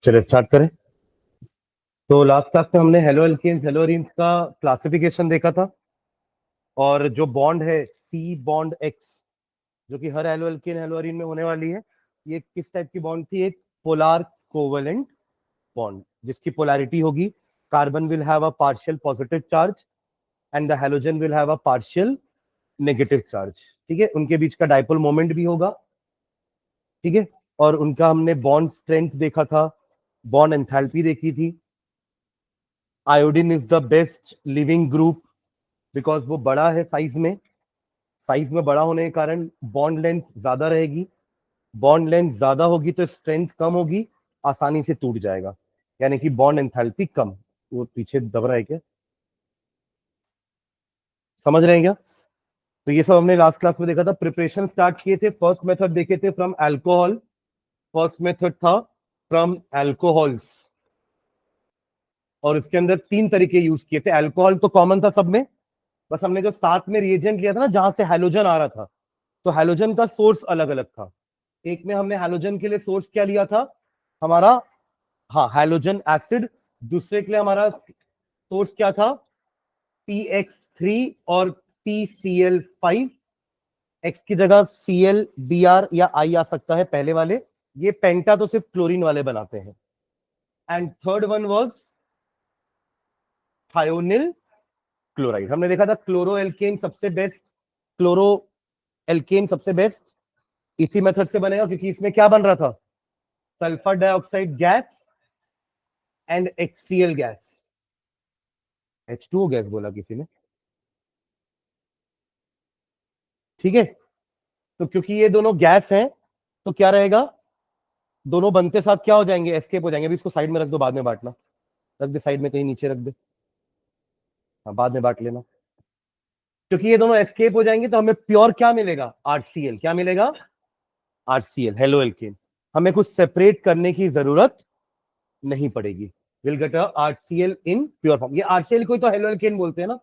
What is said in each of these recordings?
चलिए स्टार्ट करें। तो लास्ट क्लास में हमने हेलो एल्केन्स हेलो एरीन्स का क्लासिफिकेशन देखा था, और जो बॉन्ड है सी बॉन्ड एक्स जो कि हर हेलो एल्केन हेलो एरीन में होने वाली है, ये किस टाइप की बॉन्ड थी? एक पोलार कोवेलेंट बॉन्ड जिसकी पोलैरिटी होगी carbon will have a partial positive charge and the halogen will have a partial negative charge. ठीक है, उनके बीच का डाइपोल मोमेंट भी होगा। ठीक है, और उनका हमने बॉन्ड स्ट्रेंथ देखा था, बॉन्ड एंथैल्पी देखी थी। Iodine is the best leaving group because वो बड़ा है साइज में बड़ा होने के कारण बॉन्ड लेंथ ज्यादा रहेगी। बॉन्ड लेंथ ज्यादा होगी तो स्ट्रेंथ कम होगी, आसानी से टूट जाएगा, यानी कि बॉन्ड एंथैल्पी कम। वो पीछे दब रहा है क्या? समझ रहे हैं क्या? तो ये सब हमने लास्ट क्लास में देखा था। प्रिपरेशन स्टार्ट किए थे, फर्स्ट मेथड देखे थे फ्रॉम अल्कोहल। फर्स्ट मेथड था फ्रॉम अल्कोहल्स, और इसके अंदर 3 तरीके यूज किए थे। अल्कोहल तो कॉमन था सब में, बस हमने जो साथ में रिएजेंट लिया था ना जहां से हैलोजन आ रहा था, तो हैलोजन का सोर्स अलग अलग था। एक में हमने हैलोजन के लिए सोर्स क्या लिया था हमारा, हाँ, हैलोजन एसिड। दूसरे के लिए हमारा सोर्स क्या था? PX3 और PCl5। एक्स की जगह ClBr या I आ सकता है पहले वाले। ये पेंटा तो सिर्फ क्लोरीन वाले बनाते हैं। And third one was thionyl chloride. हमने देखा था क्लोरो एल्केन सबसे बेस्ट, क्लोरो एल्केन सबसे बेस्ट इसी मेथड से बनेगा, क्योंकि इसमें क्या बन रहा था? Sulphur dioxide gas and HCl gas. H2O gas बोला किसी ने। ठीक है, तो क्योंकि ये दोनों गैस हैं तो क्या रहेगा, दोनों बनते साथ क्या हो जाएंगे? एस्केप हो जाएंगे। अभी इसको साइड में रख दो, बाद में बांटना। रख दे साइड में, कहीं नीचे रख दे। हाँ, बाद में बांट लेना। क्योंकि ये दोनों एस्केप हो जाएंगे तो हमें प्योर क्या मिलेगा? RCl। क्या मिलेगा? RCl, halo alkane. हमें कुछ सेपरेट करने की जरूरत नहीं पड़ेगी। Will get RCl in pure form. ये RCl को ही तो हेलो एल्केन बोलते हैं ना,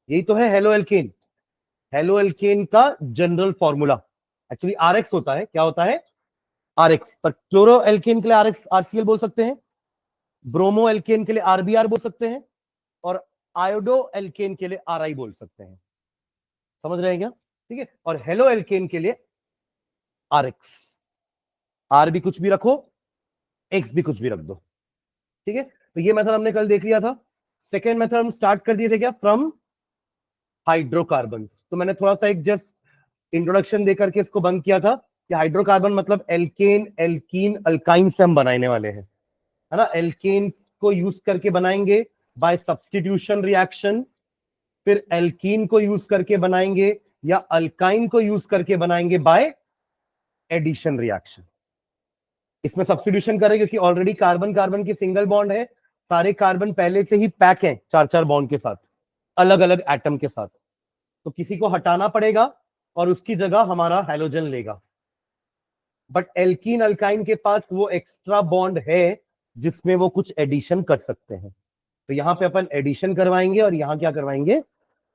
यही तो है हेलो एल्केन। हेलो एल्केन का जनरल फॉर्मूला एक्चुअली RX होता है। क्या होता है? RX। पर क्लोरो एल्केन के लिए RX RCl बोल सकते हैं, ब्रोमो एल्केन के लिए RBr बोल सकते हैं, और आयोडो एल्केन के लिए RI बोल सकते हैं। समझ रहे हैं क्या? ठीक है, और हेलो एल्केन के लिए RX। R भी कुछ भी रखो, X भी कुछ भी रख दो। ठीक है, तो ये मेथड हमने कल देख लिया था। सेकेंड मेथड हम स्टार्ट कर दिए थे क्या? From hydrocarbon. तो मैंने थोड़ा सा एक जस्ट इंट्रोडक्शन देकर के इसको बंद किया था कि हाइड्रोकार्बन मतलब एल्केन एल्कीन अल्काइन से हम बनाने वाले हैं, है ना। एल्केन को यूज करके बनाएंगे बाय सब्स्टिट्यूशन रिएक्शन, फिर एल्कीन को यूज करके बनाएंगे, या अल्काइन को यूज करके बनाएंगे बाय एडिशन रिएक्शन। इसमें सब्स्टिट्यूशन करें क्योंकि ऑलरेडी कार्बन कार्बन की सिंगल बॉन्ड है, सारे कार्बन पहले से ही पैक हैं 4-4 बॉन्ड के साथ, अलग अलग एटम के साथ। तो किसी को हटाना पड़ेगा और उसकी जगह हमारा हैलोजन लेगा। बट एल्कीन अल्काइन के पास वो एक्स्ट्रा बॉन्ड है जिसमें वो कुछ एडिशन कर सकते हैं। तो यहां पे अपन एडिशन करवाएंगे और यहां क्या करवाएंगे?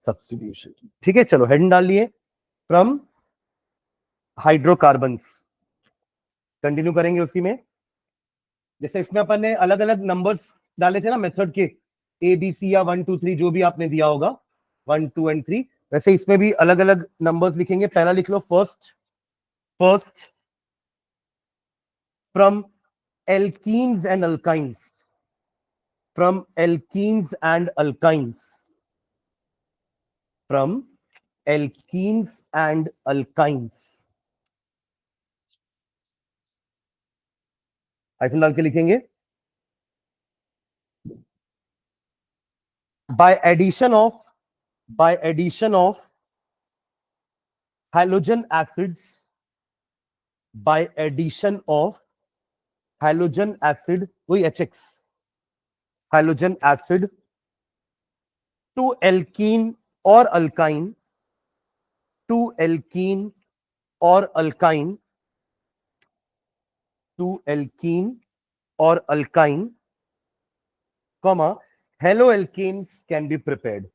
सब्स्टिट्यूशन। ठीक है, चलो हेड डाल लिए। फ्रॉम हाइड्रोकार्बन्स कंटिन्यू करेंगे उसी में। जैसे इसमें अपन ने अलग अलग नंबर्स डाले थे ना मेथड के, ABC या 1 2 3 जो भी आपने दिया होगा, 1 2 एंड 3, वैसे इसमें भी अलग अलग नंबर्स लिखेंगे। पहला लिख लो first. First from alkenes and alkynes. From alkenes and alkynes. From alkenes and alkynes. Hyphen डाल के लिखेंगे। by addition of by addition of halogen acids, by addition of halogen acid, वही HX, halogen acid to alkene or alkyne, to alkene or alkyne, to alkene or alkyne, comma, haloalkanes can be prepared.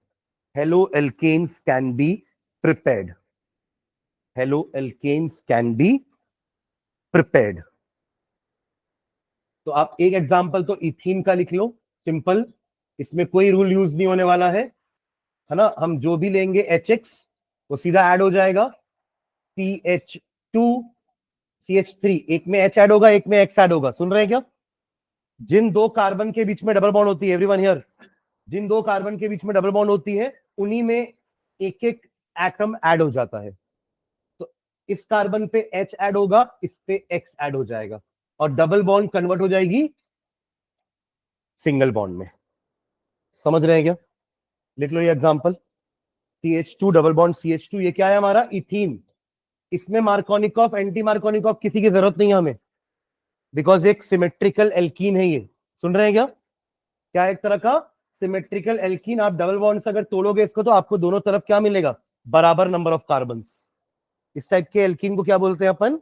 Haloalkanes can be prepared. Haloalkanes can be prepared. तो आप एक example तो ethene का लिख लो, simple, इसमें कोई rule use नहीं होने वाला है ना। हम जो भी लेंगे HX वो सीधा ऐड हो जाएगा, CH2CH3, एक में H ऐड होगा, एक में X ऐड होगा। सुन रहे हैं क्या? जिन दो कार्बन के बीच में डबल बॉन्ड होती है, एवरीवन हियर, जिन दो कार्बन के बीच में डबल बॉन्ड होती है उन्हीं में एक एक एटम ऐड हो जाता है। तो इस कार्बन पे H ऐड होगा, इस पे X ऐड हो जाएगा, और डबल बॉन्ड कन्वर्ट हो जाएगी सिंगल बॉन्ड में। समझ रहे हैं क्या? लिख लो ये example, CH2 double bond CH2, ये क्या है हमारा? इथीन। इसमें मार्कोनिकॉफ, एंटी मार्कोनिकॉफ किसी की जरूरत नहीं है हमें, बिकॉज एक सिमेट्रिकल एल्कीन है ये। सुन रहे हैं क्या? क्या एक तरह का सिमेट्रिकल एल्कीन। आप डबल बॉन्ड से अगर तोड़ोगे इसको तो आपको दोनों तरफ क्या मिलेगा? बराबर नंबर ऑफ कार्बन। इस टाइप के एल्कीन को क्या बोलते हैं अपन?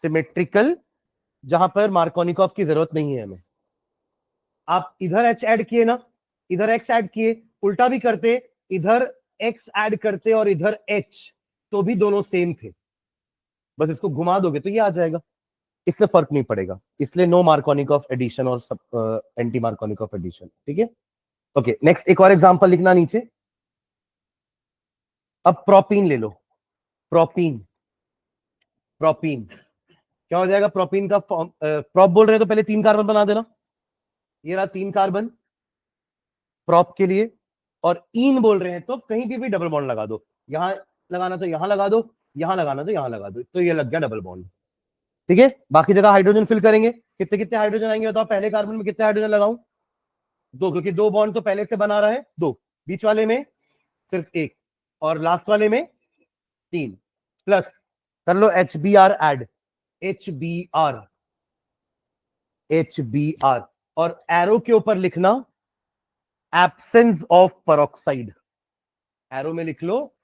सिमेट्रिकल, जहां पर मार्कोनिकॉफ की जरूरत नहीं है हमें। आप इधर H ऐड किए ना, इधर X ऐड किए, उल्टा भी करते, इधर X ऐड करते और इधर H, तो भी दोनों सेम थे। बस इसको घुमा दोगे तो ये आ जाएगा, इसलिए फर्क नहीं पड़ेगा। इसलिए नो मार्कोनिकॉफ एडिशन और एंटी मार्कोनिकॉफ एडिशन। ठीक है, ओके। नेक्स्ट एक और एग्जांपल लिखना नीचे। अब प्रोपीन ले लो, प्रोपीन। प्रोपीन क्या हो जाएगा? प्रोपीन का फॉर्म, प्रोप बोल रहे हैं तो पहले 3 कार्बन बना देना। ये रहा 3 कार्बन प्रोप के लिए। और इन बोल रहे हैं तो कहीं भी डबल बॉन्ड लगा दो, यहां लगाना तो यहां लगा दो, यहां लगाना तो यहां लगा दो, तो ये लग गया डबल बॉन्ड। ठीक है, बाकी जगह हाइड्रोजन फिल करेंगे। कितने कितने हाइड्रोजन आएंगे बताओ? पहले कार्बन में कितने हाइड्रोजन लगाऊं? 2, क्योंकि 2 बॉन्ड तो पहले से बना रहा है, 2। बीच वाले में सिर्फ 1, और लास्ट वाले में 3। प्लस कर लो HBr ऐड, HBr, HBr, और एरो के ऊपर लिखना एब्सेंस ऑफ पेरोक्साइड। एरो में लिख लो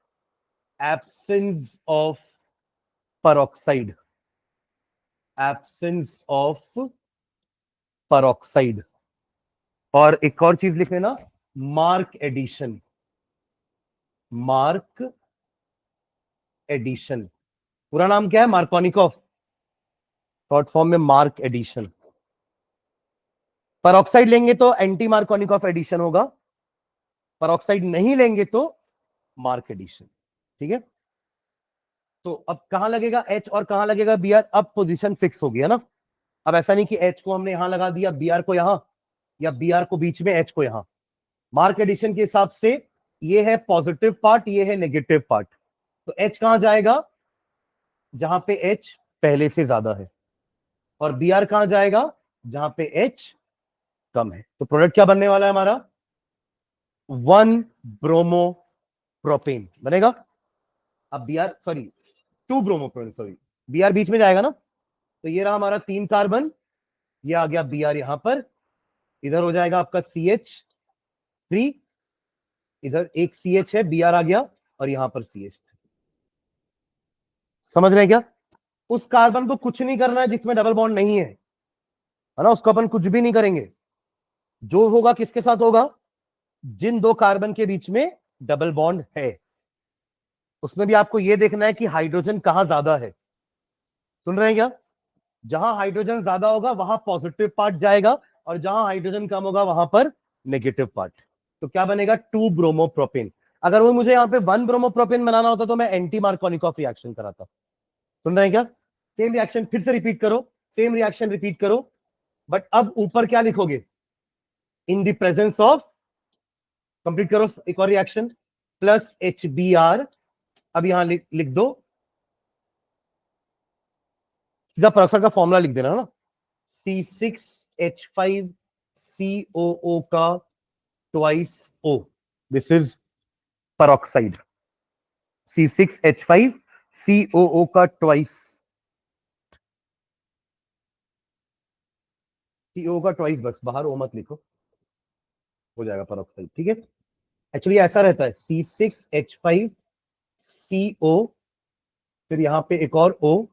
absence of peroxide, absence of peroxide. और एक और चीज लिख लेना, मार्क एडिशन, मार्क एडिशन। पूरा नाम क्या है? मार्कोनिकॉफ, शॉर्ट फॉर्म में मार्क एडिशन। पेरोक्साइड लेंगे तो एंटी मार्कोनिकॉफ एडिशन होगा, पेरोक्साइड नहीं लेंगे तो मार्क एडिशन। ठीक है, तो अब कहां लगेगा H और कहां लगेगा Br? अब पोजीशन फिक्स हो गया ना। अब ऐसा नहीं कि H को हमने यहां लगा दिया, Br को यहां, या Br को बीच में, H को यहां। मार्क एडिशन के हिसाब से ये है पॉजिटिव पार्ट, ये है नेगेटिव पार्ट। तो H कहां जाएगा? जहां पे H पहले से ज्यादा है। और Br कहां जाएगा? जहां पे H कम है। तो प्रोडक्ट क्या बनने वाला है हमारा? 1 ब्रोमो प्रोपेन बनेगा। अब Br, sorry 2 bromo propane, sorry, Br बीच में जाएगा ना। तो ये रहा हमारा 3 कार्बन, ये आ गया Br यहां पर, इधर हो जाएगा आपका CH3, इधर एक CH है, Br आ गया, और यहां पर CH3। समझ रहे हैं क्या? उस कार्बन को कुछ नहीं करना है जिसमें डबल बॉन्ड नहीं है ना, उसको अपन कुछ भी नहीं करेंगे। जो होगा किसके साथ होगा? जिन 2 कार्बन के बीच में डबल बॉन्ड है। उसमें भी आपको यह देखना है कि हाइड्रोजन कहां ज्यादा है। सुन रहे हैं क्या? जहां हाइड्रोजन ज्यादा होगा वहां पॉजिटिव पार्ट जाएगा, और जहां हाइड्रोजन कम होगा वहां पर नेगेटिव पार्ट। तो क्या बनेगा? 2 ब्रोमोप्रोपेन। अगर वो मुझे यहाँ पे 1 ब्रोमोप्रोपेन बनाना होता तो मैं एंटी मार्कोनिकॉफ रिएक्शन कराता। सुन रहे हैं क्या? सेम रिएक्शन फिर से रिपीट करो, सेम रिएक्शन रिपीट करो, बट अब ऊपर क्या लिखोगे? इन द प्रेजेंस ऑफ, कंप्लीट करो एक और रिएक्शन, प्लस HBr। अब यहां लिख दो, सीधा पेरोक्साइड का फॉर्मूला लिख देना ना, C6H5COO का twice O, this is peroxide. C6H5COO का ट्वाइस, CO का ट्वाइस, बस बाहर O मत लिखो, हो जाएगा पेरोक्साइड। ठीक है, एक्चुअली ऐसा रहता है, C6H5CO, फिर यहां पे एक और O,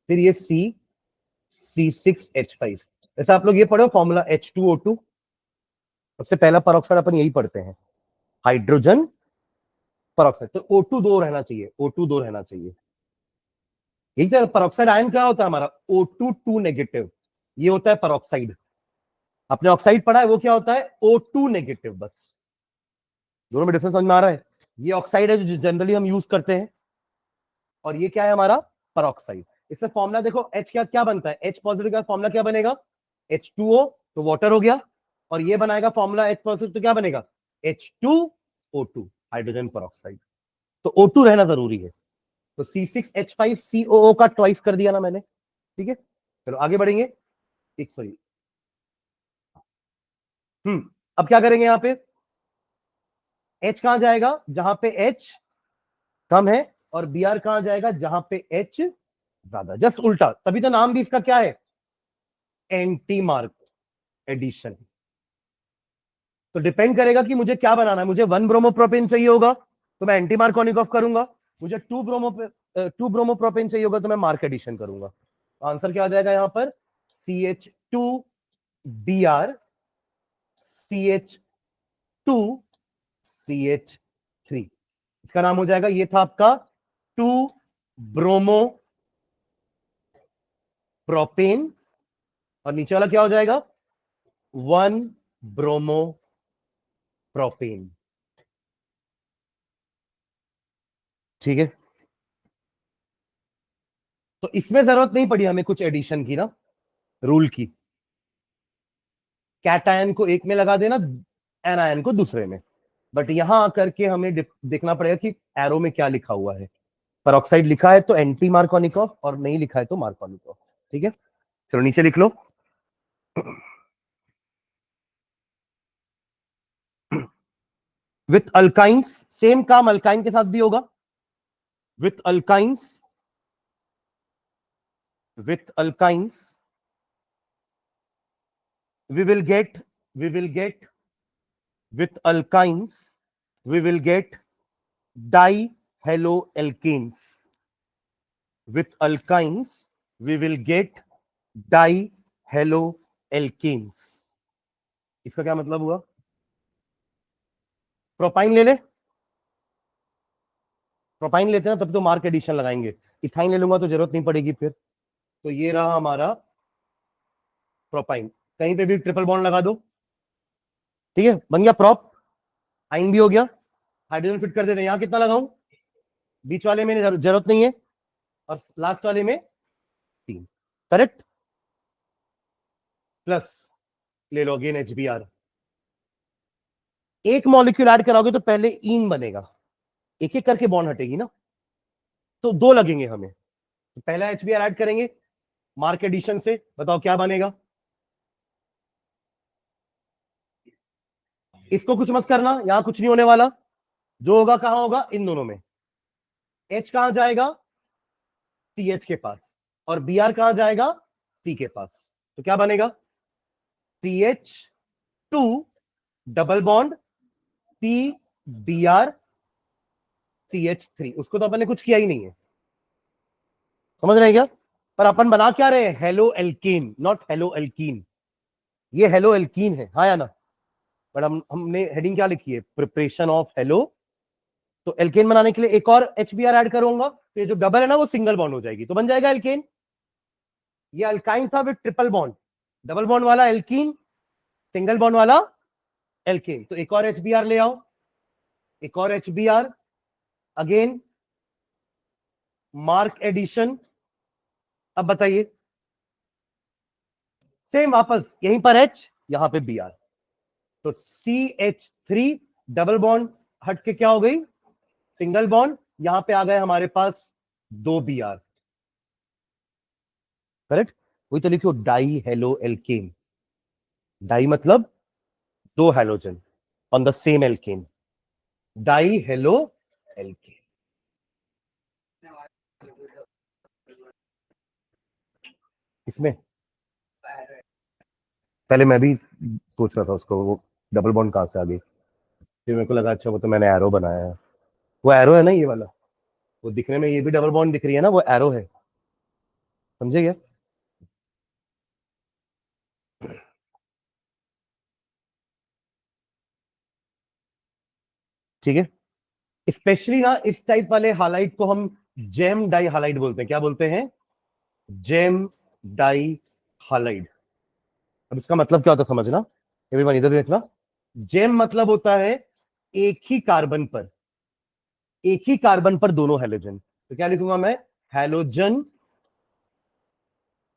फिर ये C6H5। ऐसा आप लोग ये पढ़ो फॉर्मूला H2O2। सबसे पहला पेरोक्साइड अपन यही पढ़ते हैं, हाइड्रोजन पेरोक्साइड। तो O2 2 रहना चाहिए, O2 2 रहना चाहिए। यही तो पेरोक्साइड आयन क्या होता है हमारा? O2 2 negative. ये होता है पेरोक्साइड। आपने ऑक्साइड पढ़ा है, वो क्या होता है? O2 negative. बस दोनों में डिफरेंस समझ में आ रहा है? ये ऑक्साइड है जो जनरली हम यूज करते हैं, और ये क्या है हमारा? पेरोक्साइड। इसमें फॉर्मूला देखो, H क्या क्या बनता है? H पॉजिटिव का फॉर्मूला क्या बनेगा? H2O, तो वाटर हो गया। और ये बनाएगा फॉर्मूला H पॉजिटिव, तो क्या बनेगा? H2O2, hydrogen peroxide. तो O2 रहना जरूरी है। तो C6H5COO का ट्वाइस कर दिया ना मैंने, ठीक है। चलो आगे बढ़ेंगे। एक सॉरी, अब क्या करेंगे? यहां पे H कहां जाएगा? जहां पे H कम है, और Br कहां जाएगा? जहां पे H ज्यादा। जस्ट उल्टा, तभी तो नाम भी इसका क्या है? Anti mark addition. तो डिपेंड करेगा कि मुझे क्या बनाना है। मुझे 1 ब्रोमोप्रोपेन चाहिए होगा तो मैं एंटी मार्क कॉनिकॉफ करूंगा। मुझे 2 ब्रोमोप्रोपेन चाहिए होगा तो मैं मार्क एडिशन करूंगा। आंसर क्या आ जाएगा यहां पर? CH2Br CH2CH3। इसका नाम हो जाएगा, ये था आपका 2 ब्रोमोप्रोपेन, और नीचे वाला क्या हो जाएगा? 1 ब्रोमोप्रोपेन। ठीक है, तो इसमें जरूरत नहीं पड़ी हमें कुछ एडिशन की ना, रूल की। कैटायन को एक में लगा देना, एनायन को दूसरे में। बट यहां आकर के हमें देखना पड़ेगा कि एरो में क्या लिखा हुआ है। पेरोक्साइड लिखा है तो एंटी मार्कोनिकॉफ, और नहीं लिखा है तो मार्कोनिकॉफ। ठीक है, चलो नीचे लिख लो। विथ अल्काइंस, सेम काम अल्काइन के साथ भी होगा। With alkynes, with alkynes we will get we will get with alkynes we will get dihaloalkanes. With alkynes we will get dihaloalkanes. इसका क्या मतलब हुआ? प्रोपाइन ले ले, प्रोपाइन लेते हैं ना तब तो मार्क एडिशन लगाएंगे। इथाइन ले लूंगा तो जरूरत नहीं पड़ेगी फिर। तो ये रहा हमारा प्रोपाइन। कहीं पे भी ट्रिपल बॉन्ड लगा दो, ठीक है, बन गया प्रोप। आइन भी हो गया। हाइड्रोजन फिट कर देते हैं। यहां कितना लगाऊं? बीच वाले में जरूरत नहीं है, और लास्ट वाले में 3। करेक्ट। प्लस ले लो अगेन HBr। एक मॉलिक्यूल ऐड कराओगे तो पहले इन बनेगा, एक एक करके बॉन्ड हटेगी ना, तो 2 लगेंगे हमें। तो पहला HBr ऐड करेंगे मार्क एडिशन से, बताओ क्या बनेगा? इसको कुछ मत करना, यहां कुछ नहीं होने वाला। जो होगा कहां होगा? इन दोनों में। H कहां जाएगा? CH के पास, और Br कहां जाएगा? C के पास। तो क्या बनेगा? CH2 double bond CBr CH3। उसको तो अपन ने कुछ किया ही नहीं है, समझ रहे हैं क्या? पर अपन बना क्या रहे हैं? Hello alkene, not hello alkene. ये हेलो एल्कीन है, हाँ या ना? बट हमने हेडिंग क्या लिखी है? Preparation of hello. तो एल्केन बनाने के लिए एक और HBr ऐड करूंगा, तो ये जो डबल है ना वो सिंगल बॉन्ड हो जाएगी, तो बन जाएगा एल्केन। ये अल्काइन था with triple bond, double bond वाला एल्कीन, सिंगल बॉन्ड वाला एल्केन। तो एक और HBr ले आओ, एक और HBr, अगेन मार्क एडिशन। अब बताइए, सेम वापस यहीं पर H, यहां पे Br। तो CH3 डबल बॉन्ड हट के क्या हो गई? Single bond. यहां पे आ गए हमारे पास 2 Br। करेक्ट। वही तो लिखो, डाई हेलो एल्केन। डाई मतलब 2 halogen on the same alkane, di halo alkane. इसमें पहले मैं भी सोच रहा था उसको, वो डबल बॉन्ड कहां से आ गई, फिर मेरे को लगा अच्छा वो तो मैंने एरो बनाया है। वो एरो है ना ये वाला, वो दिखने में ये भी डबल बॉन्ड दिख रही है ना, वो एरो है। समझे क्या? ठीक है। स्पेशली ना इस टाइप वाले हालाइट को हम जेम डाई हालाइड बोलते हैं। क्या बोलते हैं? Gem di halide. अब इसका मतलब क्या होता है समझना, एवरीवन इधर देखना। जेम मतलब होता है एक ही कार्बन पर, एक ही कार्बन पर दोनों हैलोजन। तो क्या लिखूंगा मैं, halogen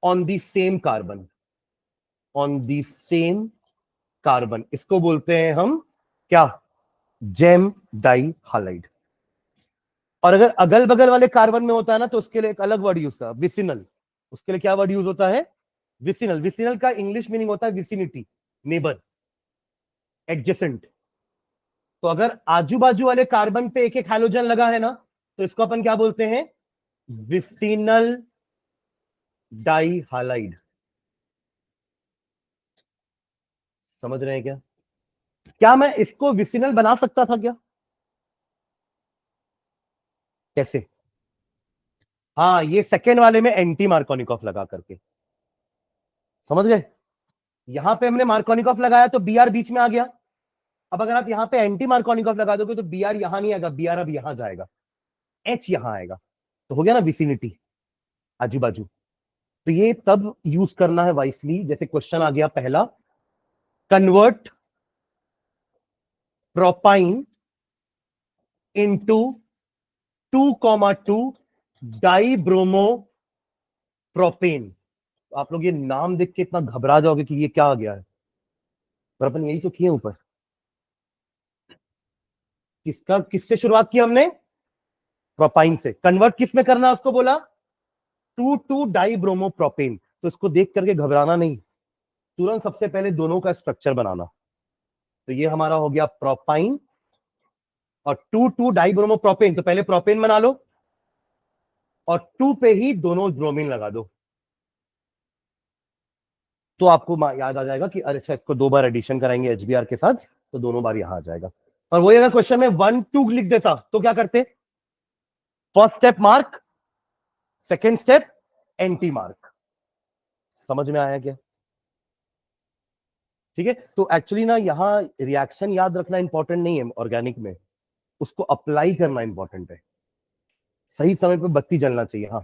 on the same carbon, on the same carbon, इसको बोलते हैं हम क्या, जेम डाई हालाइड। और अगर अगल बगल वाले कार्बन में होता है ना, तो उसके लिए एक अलग वर्ड यूज होता है, विसिनल। उसके लिए क्या वर्ड यूज होता है, विसिनल। विसिनल का इंग्लिश मीनिंग होता है विसिनिटी, नेबर, एडजेसेंट। तो अगर आजू बाजू वाले कार्बन पे एक एक हैलोजन लगा है ना, तो इसको अपन क्या बोलते हैं, विसिनल डाई हालाइड। समझ रहे हैं क्या? क्या मैं इसको विसिनल बना सकता था क्या? कैसे? हाँ, ये सेकेंड वाले में एंटी मार्कोनिकॉफ लगा करके, समझ गए? यहां पे हमने मार्कोनिकॉफ लगाया तो बी आर बीच में आ गया। अब अगर आप यहां पे एंटी मार्कोनिकॉफ लगा दोगे तो बी आर यहां नहीं आएगा, बी आर अब यहां जाएगा, एच यहां आएगा, तो हो गया ना विसिनिटी, आजू बाजू। तो ये तब यूज करना है वाइसली, जैसे क्वेश्चन आ गया पहला, convert propyne into 2,2 die bromo propane. तो आप लोग ये नाम देख के इतना घबरा जाओगे कि ये क्या आ गया है, पर अपन यही तो किए ऊपर। किसका, किससे शुरुआत की हमने, प्रोपाइन से। कन्वर्ट किस में करना है उसको बोला, 2,2 डाई ब्रोमो प्रोपेन। तो इसको देख करके घबराना नहीं, तुरंत सबसे पहले दोनों का स्ट्रक्चर बनाना। तो ये हमारा हो गया प्रोपाइन और 2,2 डाई ब्रोमो प्रोपेन। तो पहले प्रोपेन बना लो और 2 पे ही दोनों ब्रोमीन लगा दो, तो आपको याद आ जाएगा कि अरे अच्छा, इसको 2 बार एडिशन कराएंगे एचबीआर के साथ, तो दोनों बार यहां आ जाएगा। और वही अगर क्वेश्चन में 1,2 लिख देता तो क्या करते, first step mark, second step anti mark. समझ में आया क्या? ठीक है। तो एक्चुअली ना यहाँ रिएक्शन याद रखना इंपॉर्टेंट नहीं है ऑर्गेनिक में, उसको अप्लाई करना इंपॉर्टेंट है, सही समय पे बत्ती जलना चाहिए। हाँ,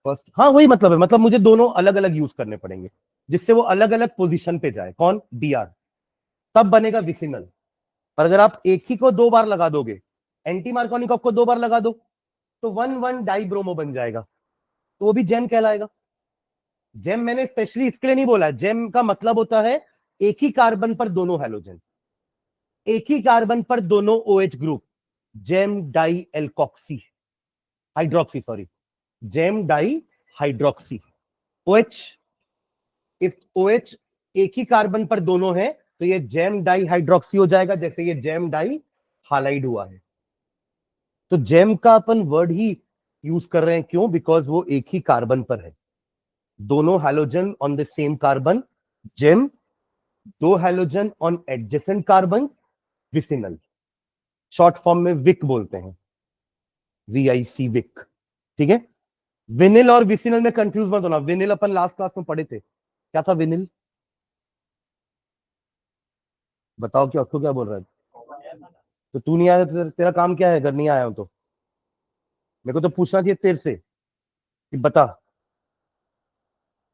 फर्स्ट, हाँ वही मतलब है, मतलब मुझे दोनों अलग अलग यूज करने पड़ेंगे, जिससे वो अलग अलग पोजीशन पे जाए। कौन, बी आर, तब बनेगा विसिनल। और अगर आप एक ही को 2 बार लगा दोगे, एंटी मार्कोनिकॉफ को 2 बार लगा दो, तो 1,1 डाई ब्रोमो बन जाएगा, तो वो भी जेम कहलाएगा। जेम मैंने स्पेशली इसके लिए नहीं बोला, जेम का मतलब होता है एक ही कार्बन पर दोनों हैलोजन, एक ही कार्बन पर दोनों OH group, gem di alkoxy, hydroxy sorry, gem di hydroxy, OH. If OH एक ही कार्बन पर दोनों है, तो ये जेम डाई हाइड्रोक्सी हो जाएगा, जैसे ये जेम डाई हालाइड हुआ है। तो जेम का अपन वर्ड ही यूज कर रहे हैं, क्यों, बिकॉज वो एक ही कार्बन पर है, दोनों halogen on the same carbon, gem. दो halogen on adjacent carbon, vicinal. Short form में विक बोलते हैं, VIC, विक। ठीक है। विनिल और विसिनल में कंफ्यूज मत होना, विनिल अपन लास्ट क्लास में पढ़े थे, क्या था विनिल, बताओ क्या, उसको क्या बोल रहा है? तो तू नहीं आया तो तेरा काम क्या है अगर नहीं आया हो तो? मेरे को तो पूछना चाहिए तेरे से कि बता,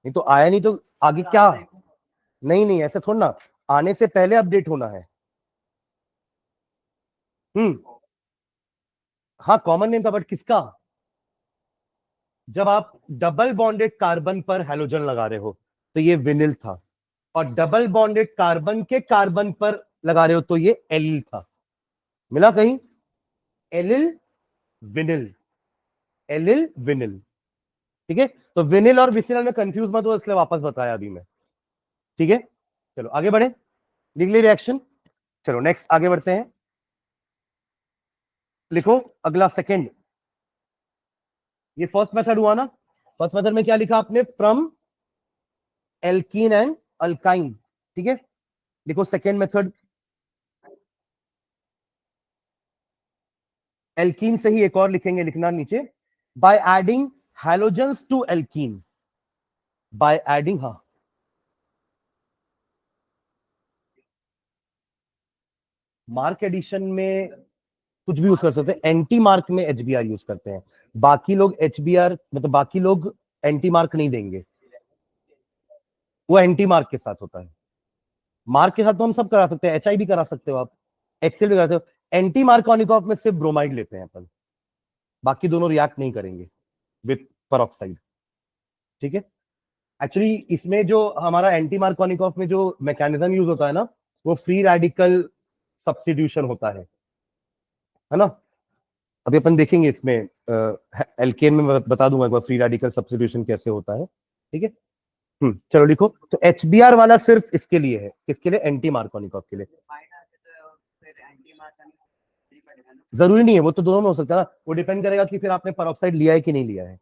नहीं तो आया नहीं तो आगे क्या? नहीं नहीं, ऐसे थोड़ा ना, आने से पहले अपडेट होना है। हम्म। हाँ, कॉमन नेम था, बट किसका? जब आप डबल बॉन्डेड कार्बन पर हैलोजन लगा रहे हो तो ये विनिल था, और डबल बॉन्डेड कार्बन के कार्बन पर लगा रहे हो तो ये एलिल था। मिला कहीं? Allyl vinyl, allyl vinyl. ठीक है। तो विनिल और विसिनल में कंफ्यूज मत हो, इसलिए वापस बताया अभी मैं। ठीक है, चलो आगे बढ़े, लिख ली रिएक्शन। चलो नेक्स्ट आगे बढ़ते हैं, लिखो अगला सेकंड। ये फर्स्ट मेथड हुआ ना, फर्स्ट मेथड में क्या लिखा आपने, फ्रॉम एल्कीन एंड अल्काइन। ठीक है। लिखो सेकंड मेथड, एल्कीन से ही एक और लिखेंगे, लिखना नीचे, by adding halogens to alkene, by adding, हाँ, मार्क एडिशन में कुछ भी यूज कर सकते हैं, एंटी मार्क में HBr यूज करते हैं। बाकी लोग HBr मतलब बाकी लोग एंटी मार्क नहीं देंगे, वो एंटी मार्क के साथ होता है। मार्क के साथ तो हम सब करा सकते हैं, HI भी करा सकते हो आप, एक्सेल भी करा सकते हो। एंटी मार्कोनिकॉफ में सिर्फ ब्रोमाइड लेते हैं अपन, बाकी दोनों रिएक्ट नहीं करेंगे विथ परऑक्साइड। ठीक है, एक्चुअली इसमें जो हमारा एंटी मार्कोनिकॉफ में जो मैकेनिज्म यूज होता है ना, वो फ्री रेडिकल सब्स्टिट्यूशन होता है ना। अभी अपन देखेंगे इसमें एल्केन में बता दूंगा एक बार फ्री रेडिकल सब्स्टिट्यूशन कैसे होता है। ठीक है, चलो लिखो। तो HBr वाला सिर्फ इसके लिए है, किसके लिए? एंटी मार्कोनिकॉफ के लिए। जरूरी नहीं है, वो तो दोनों में हो सकता है ना, वो डिपेंड करेगा कि फिर आपने परऑक्साइड लिया है कि नहीं लिया है।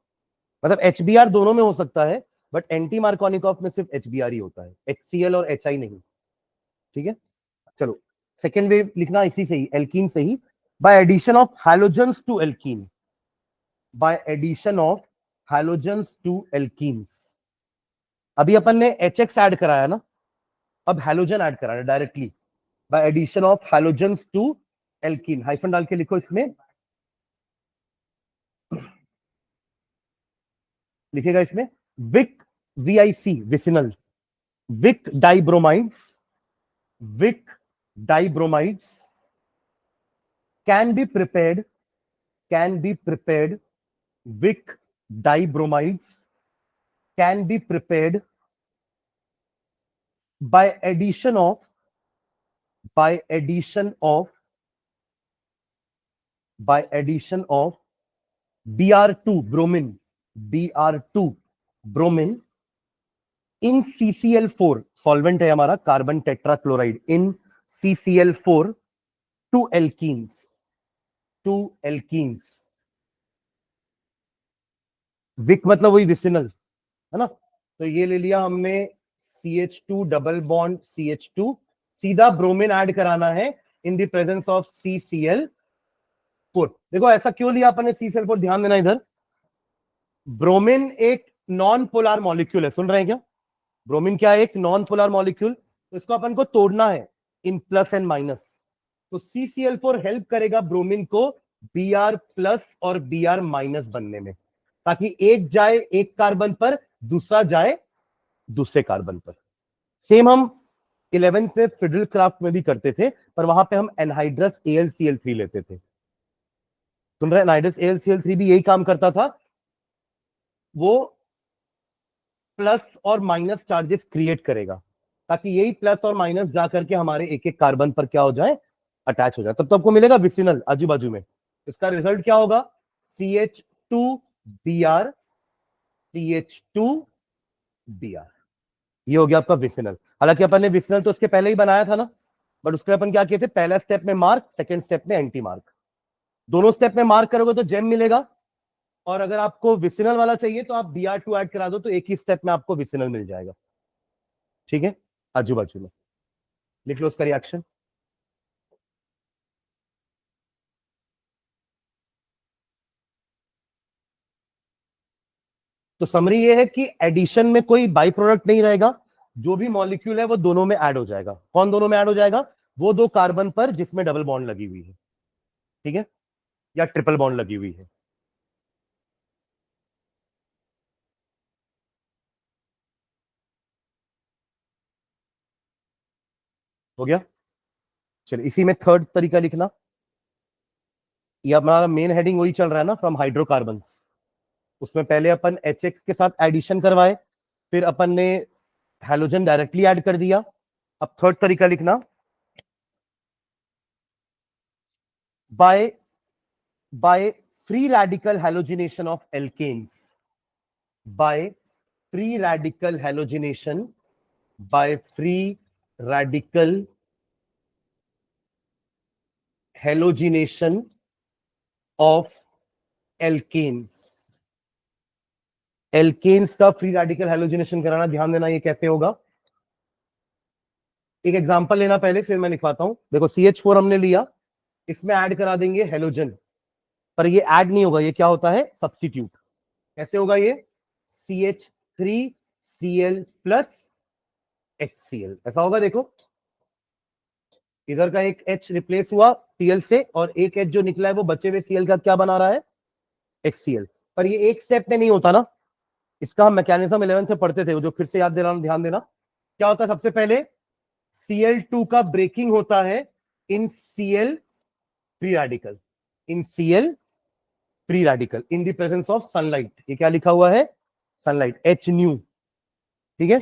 मतलब HBr दोनों में हो सकता है, बट एंटी मार्कोनिकॉफ में सिर्फ HBr ही होता है, HCl और HI नहीं। ठीक है, चलो सेकेंड वेव लिखना इसी से ही, एल्कीन से ही। By addition of halogens to alkene, by addition of halogens to alkenes. अभी अपन ने HX ऐड कराया ना, अब हैलोजन ऐड कराना directly by addition of halogens to alkene. Hyphen डाल के लिखो इसमें, लिखेगा इसमें vic VIC vicinal, vic dibromides, vic dibromides can be prepared, can be prepared, wick dibromides can be prepared by addition of, by addition of, by addition of Br2 bromine, Br2 bromine in CCl4, solvent है हमारा carbon tetrachloride, in CCl4 to alkenes, to alkenes। Vic मतलब वही vicinal है ना, तो ये ले लिया हमने CH2 डबल बॉन्ड CH2, सीधा ब्रोमीन ऐड कराना है इन द प्रेजेंस ऑफ CCl4। देखो ऐसा क्यों लिया अपन ने CCl4, ध्यान देना इधर। ब्रोमीन एक नॉन पोलर मॉलिक्यूल है, सुन रहे हैं क्या? ब्रोमीन क्या है? एक नॉन पोलर मॉलिक्यूल, तो इसको अपन को तोड़ना है इन प्लस एंड माइनस। तो CCl4 हेल्प करेगा ब्रोमीन को Br प्लस और Br माइनस बनने में, ताकि एक जाए एक कार्बन पर, दूसरा जाए दूसरे कार्बन पर। सेम हम 11th में फिडल क्राफ्ट में भी करते थे, पर वहां पे हम एनहाइड्रस AlCl3 लेते थे। सुन रहे? एनहाइड्रस AlCl3 भी यही काम करता था, वो प्लस और माइनस चार्जेस क्रिएट करेगा, ताकि यही प्लस और माइनस जाकर के हमारे एक एक कार्बन पर क्या हो जाए? अटैच हो जाए। तब तो आपको मिलेगा विसिनल आजू बाजू में। इसका रिजल्ट क्या होगा? CH2Br, CH2Br, ये हो गया आपका विसिनल। हालांकि अपन ने विसिनल तो उसके पहले ही बनाया था ना, बट उसके अपन क्या किए थे? पहला स्टेप में मार्क, सेकंड स्टेप में एंटी मार्क। दोनों स्टेप में मार्क करोगे तो जेम मिलेगा, और अगर आपको विसिनल वाला चाहिए तो आप Br2 ऐड करा दो, तो एक ही स्टेप में आपको विसिनल मिल जाएगा। ठीक है, आजू बाजू में लिख लो उसका रिएक्शन। तो समरी ये है कि एडिशन में कोई बाई प्रोडक्ट नहीं रहेगा, जो भी मॉलिक्यूल है वो दोनों में ऐड हो जाएगा। कौन दोनों में ऐड हो जाएगा? वो दो कार्बन पर जिसमें डबल बॉन्ड लगी हुई है, ठीक है, या ट्रिपल बॉन्ड लगी हुई है। हो गया? चलिए इसी में थर्ड तरीका लिखना। ये हमारा मेन हेडिंग वही चल रहा है ना, फ्रॉम हाइड्रोकार्बन्स। उसमें पहले अपन HX के साथ एडिशन करवाए, फिर अपन ने हैलोजन डायरेक्टली ऐड कर दिया। अब थर्ड तरीका लिखना, by by free radical halogenation of alkanes, by free radical halogenation, by free radical halogenation of alkanes. Alkanes का फ्री रेडिकल हैलोजिनेशन कराना, ध्यान देना ये कैसे होगा। एक एग्जांपल लेना पहले, फिर मैं लिखवाता हूं। देखो CH4 हमने लिया, इसमें ऐड करा देंगे हेलोजन, पर ये ऐड नहीं होगा, ये क्या होता है? सब्स्टिट्यूट। कैसे होगा ये? CH3Cl प्लस HCl, ऐसा होगा। देखो इधर का एक H रिप्लेस हुआ Cl से, और एक H जो निकला है वो बचे हुए Cl का क्या बना रहा है, HCl। पर ये एक स्टेप में नहीं होता ना, इसका हम मैकेनिज्म 11 से पढ़ते थे, जो फिर से याद दिलाना, ध्यान देना। क्या होता है, सबसे पहले Cl2 का ब्रेकिंग होता है इन Cl free radical, in Cl free radical in the presence of sunlight. ये क्या लिखा हुआ है, सनलाइट, H न्यू, ठीक है।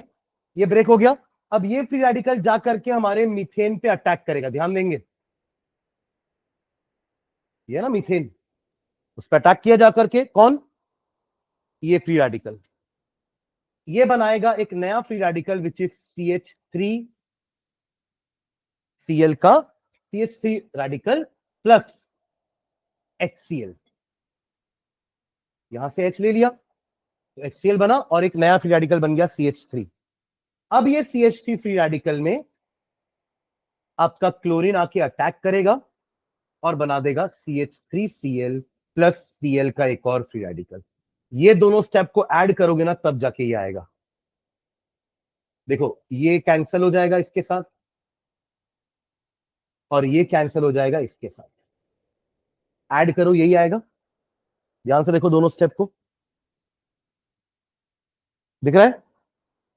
ये ब्रेक हो गया। अब ये फ्री रेडिकल जा करके हमारे मीथेन पे अटैक करेगा, ध्यान देंगे, ये ना मीथेन, उस पर अटैक किया जा करके, कौन, ये फ्री रेडिकल, ये बनाएगा एक नया free radical which is CH3 Cl का CH3 रेडिकल प्लस HCl, यहां से H ले लिया तो HCl बना, और एक नया फ्री रेडिकल बन गया CH3। अब ये CH3 फ्री रेडिकल में आपका क्लोरीन आके अटैक करेगा और बना देगा CH3Cl प्लस Cl का एक और फ्री रेडिकल। ये दोनों स्टेप को ऐड करोगे ना, तब जाके ये आएगा। देखो ये कैंसिल हो जाएगा इसके साथ, और ये कैंसिल हो जाएगा इसके साथ, ऐड करो यही आएगा। ध्यान से देखो दोनों स्टेप को, दिख रहा है,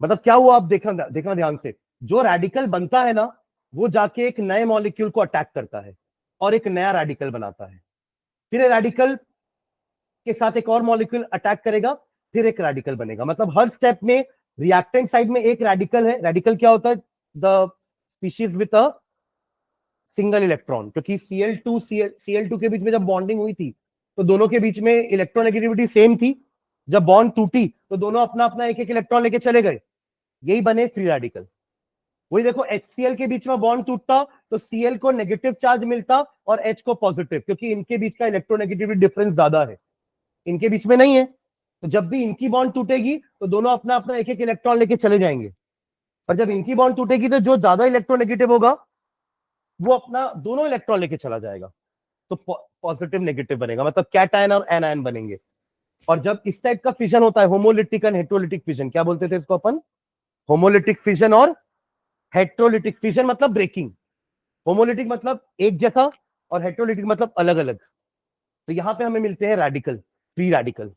मतलब क्या हुआ, आप देखना देखना ध्यान से, जो रेडिकल बनता है ना, वो जाके एक नए मॉलिक्यूल को अटैक करता है और एक नया रेडिकल बनाता है, फिर रेडिकल के साथ एक और मॉलिक्यूल अटैक करेगा, फिर एक रेडिकल बनेगा। मतलब हर स्टेप में रिएक्टेंट साइड में एक रेडिकल है। रेडिकल क्या होता है, the species with a single electron, क्योंकि Cl2 के बीच में जब बॉन्डिंग हुई थी तो दोनों के बीच में इलेक्ट्रोनेगेटिविटी सेम थी। जब बॉन्ड टूटी तो दोनों अपना अपना एक एक इलेक्ट्रॉन लेके चले गए, यही बने फ्री रेडिकल। वही देखो HCl के बीच में बॉन्ड टूटता तो Cl को नेगेटिव चार्ज मिलता और H को पॉजिटिव, क्योंकि इनके बीच का इलेक्ट्रोनेगेटिविटी डिफरेंस ज्यादा है, इनके बीच में नहीं है। तो जब भी इनकी बॉन्ड टूटेगी तो दोनों अपना अपना एक एक इलेक्ट्रॉन लेके चले जाएंगे, और जब इनकी बॉन्ड टूटेगी तो जो ज्यादा इलेक्ट्रोनेगेटिव होगा वो अपना दोनों इलेक्ट्रॉन लेके चला जाएगा, तो पॉजिटिव नेगेटिव बनेगा, मतलब कैटायन और एनायन बनेंगे। और जब इस टाइप का फिजन होता है, होमोलिटिक एंड हेट्रोलिटिक फिजन, क्या बोलते थे इसको अपन, होमोलिटिक फिजन और हेट्रोलिटिक फिजन, मतलब ब्रेकिंग। होमोलिटिक मतलब एक जैसा, और हेट्रोलिटिक मतलब अलग अलग। तो यहां पे हमें मिलते हैं रेडिकल, फ्री रेडिकल,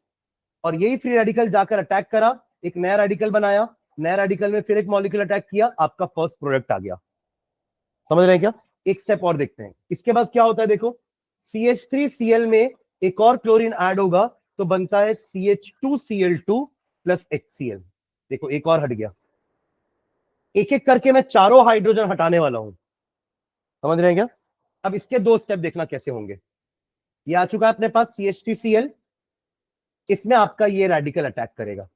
और यही फ्री रेडिकल जाकर अटैक करा, एक नया रेडिकल बनाया, नया रेडिकल में फिर एक मॉलिक्यूल अटैक किया, आपका फर्स्ट प्रोडक्ट आ गया। समझ रहे हैं क्या, एक स्टेप और देखते हैं। इसके बाद क्या होता है, देखो CH3Cl में एक और क्लोरीन ऐड होगा तो बनता है CH2Cl2 प्लस HCl। देखो एक और हट गया, एक एक करके मैं चारों हाइड्रोजन हटाने वाला हूं, समझ रहे हैं क्या। अब इसके दो स्टेप देखना कैसे होंगे। ये आ चुका है अपने पास CH3Cl, इसमें आपका ये रेडिकल अटैक करेगा,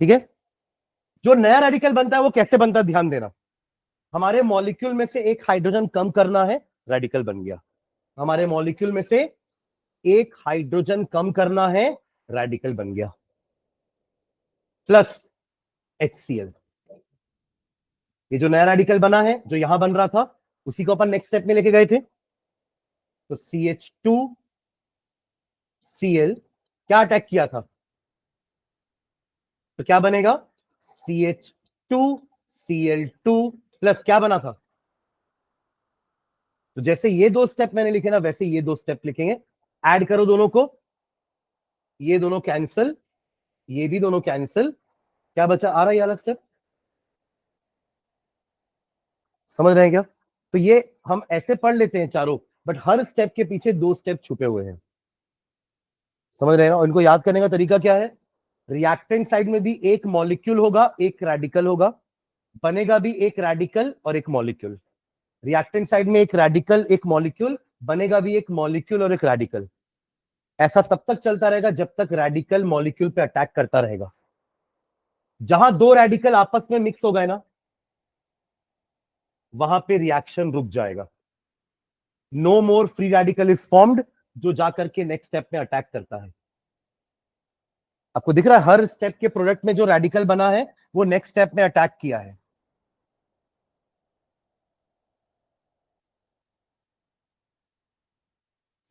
ठीक है। जो नया रेडिकल बनता है वो कैसे बनता है, ध्यान देना। हमारे मॉलिक्यूल में से एक हाइड्रोजन कम करना है, रेडिकल बन गया। हमारे मॉलिक्यूल में से एक हाइड्रोजन कम करना है, रेडिकल बन गया, प्लस HCl। ये जो नया रेडिकल बना है, जो यहां बन रहा था, उसी को अपन नेक्स्ट स्टेप में लेके गए थे। तो CH2Cl क्या अटैक किया था, तो क्या बनेगा, CH2Cl2 प्लस क्या बना था। तो जैसे ये दो स्टेप मैंने लिखे ना, वैसे ये दो स्टेप लिखेंगे, ऐड करो दोनों को, ये दोनों कैंसिल, ये भी दोनों कैंसिल, क्या बचा, आ रहा है ये वाला स्टेप, समझ रहे हैं क्या। तो ये हम ऐसे पढ़ लेते हैं चारों, बट हर स्टेप के पीछे दो स्टेप छुपे हुए हैं, समझ रहे हैं ना। इनको याद करने का तरीका क्या है, रिएक्टेंट साइड में भी एक मॉलिक्यूल होगा, एक रेडिकल होगा, बनेगा भी एक रेडिकल और एक मॉलिक्यूल। रिएक्टेंट साइड में एक रेडिकल एक मॉलिक्यूल, बनेगा भी एक मॉलिक्यूल और एक रेडिकल। ऐसा तब तक चलता रहेगा जब तक रेडिकल मॉलिक्यूल पे अटैक करता रहेगा। जहां दो रेडिकल आपस में मिक्स हो गए ना, वहां पे रिएक्शन रुक जाएगा, no more free radical is formed, जो जाकर के नेक्स्ट स्टेप में अटैक करता है। आपको दिख रहा है हर स्टेप के प्रोडक्ट में जो रेडिकल बना है वो नेक्स्ट स्टेप में अटैक किया है।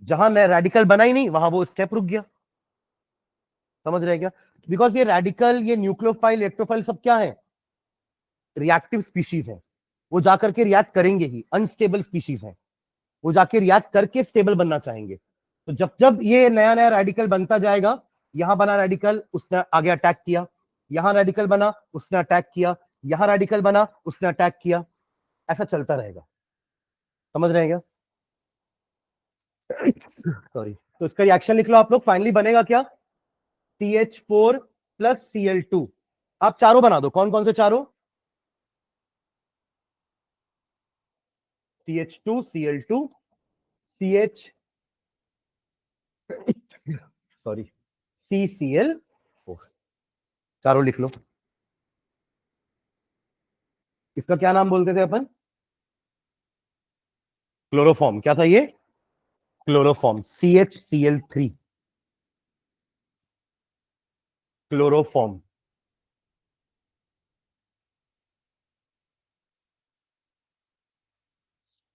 जहां नया रेडिकल बना ही नहीं, वहां वो स्टेप रुक गया, समझ रहे हैं क्या। बिकॉज ये रेडिकल, ये न्यूक्लियोफाइल, इलेक्ट्रोफाइल सब क्या है, रिएक्टिव स्पीशीज है। वो जाकर के रिएक्ट करेंगे ही, अनस्टेबल स्पीशीज है, वो जाके रिएक्ट करके स्टेबल बनना चाहेंगे। तो जब जब ये नया नया रेडिकल बनता जाएगा, यहां बना रेडिकल उसने आगे अटैक किया, यहां रेडिकल बना उसने अटैक किया, यहां रेडिकल बना उसने अटैक किया, ऐसा चलता रहेगा। समझ रहे हैं क्या? सॉरी। तो इसका रिएक्शन लिख लो आप लोग, फाइनली बनेगा क्या? CH4 plus Cl2। आप चारों बना दो, कौन कौन से चारों? CH2 Cl2 CH sorry CCl4, चारों लिख लो। इसका क्या नाम बोलते थे अपन? क्लोरोफॉर्म। क्या था ये? क्लोरोफॉर्म। CHCl3 chloroform.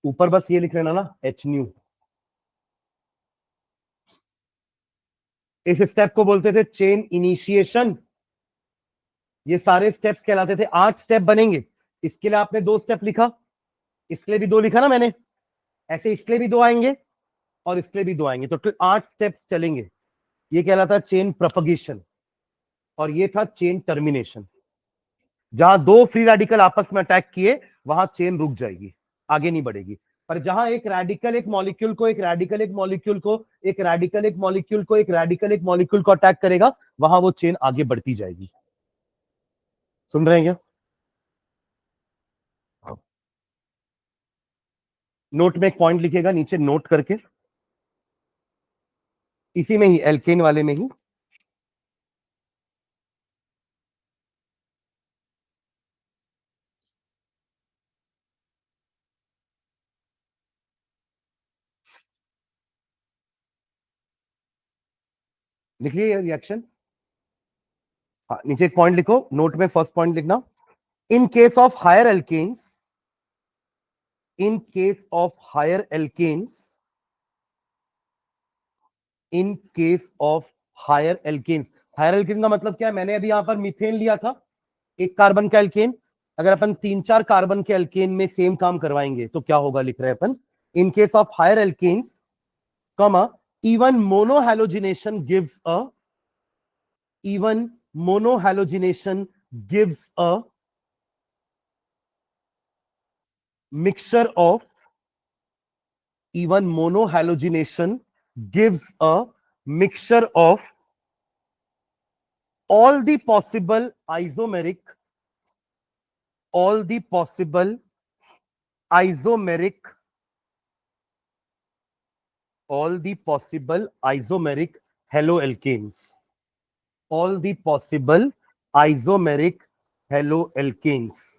ऊपर बस ये लिख लेना ना, H न्यू। इस स्टेप को बोलते थे चेन इनिशिएशन। ये सारे स्टेप्स कहलाते थे, 8 स्टेप बनेंगे। इसके लिए आपने 2 स्टेप लिखा, इसके लिए भी 2 लिखा ना मैंने, ऐसे इसके लिए भी 2 आएंगे और इसके लिए भी 2 आएंगे, तो 8 स्टेप्स चलेंगे। ये कहलाता है चेन प्रोपगेशन, और ये था चेन टर्मिनेशन। जहां 2 फ्री रेडिकल आपस में अटैक किए, वहां चेन रुक जाएगी, आगे नहीं बढ़ेगी। पर जहां एक रेडिकल एक मॉलिक्यूल को, एक रेडिकल एक मॉलिक्यूल को, एक रेडिकल एक मॉलिक्यूल को, एक रेडिकल एक मॉलिक्यूल को अटैक करेगा, वहां वो चेन आगे बढ़ती जाएगी। सुन रहे हैं क्या? नोट में एक पॉइंट लिखेगा नीचे, नोट करके, इसी में ही, एल्केन वाले में ही। लिखिए ये रिएक्शन। हाँ, नीचे एक पॉइंट लिखो, नोट में फर्स्ट पॉइंट लिखना। In case of higher alkanes, in case of higher alkanes, in case of higher alkanes. Higher alkane का मतलब क्या है? मैंने अभी यहां पर मीथेन लिया था, 1 कार्बन का एल्केन। अगर अपन 3-4 कार्बन के एल्केन में सेम काम करवाएंगे तो क्या होगा? लिख रहे हैं अपन, in case of higher alkanes, comma, even monohalogenation gives a, even monohalogenation gives a mixture of, even monohalogenation gives a mixture of all the possible isomeric, all the possible isomeric, all the possible isomeric haloalkanes, all the possible isomeric haloalkanes।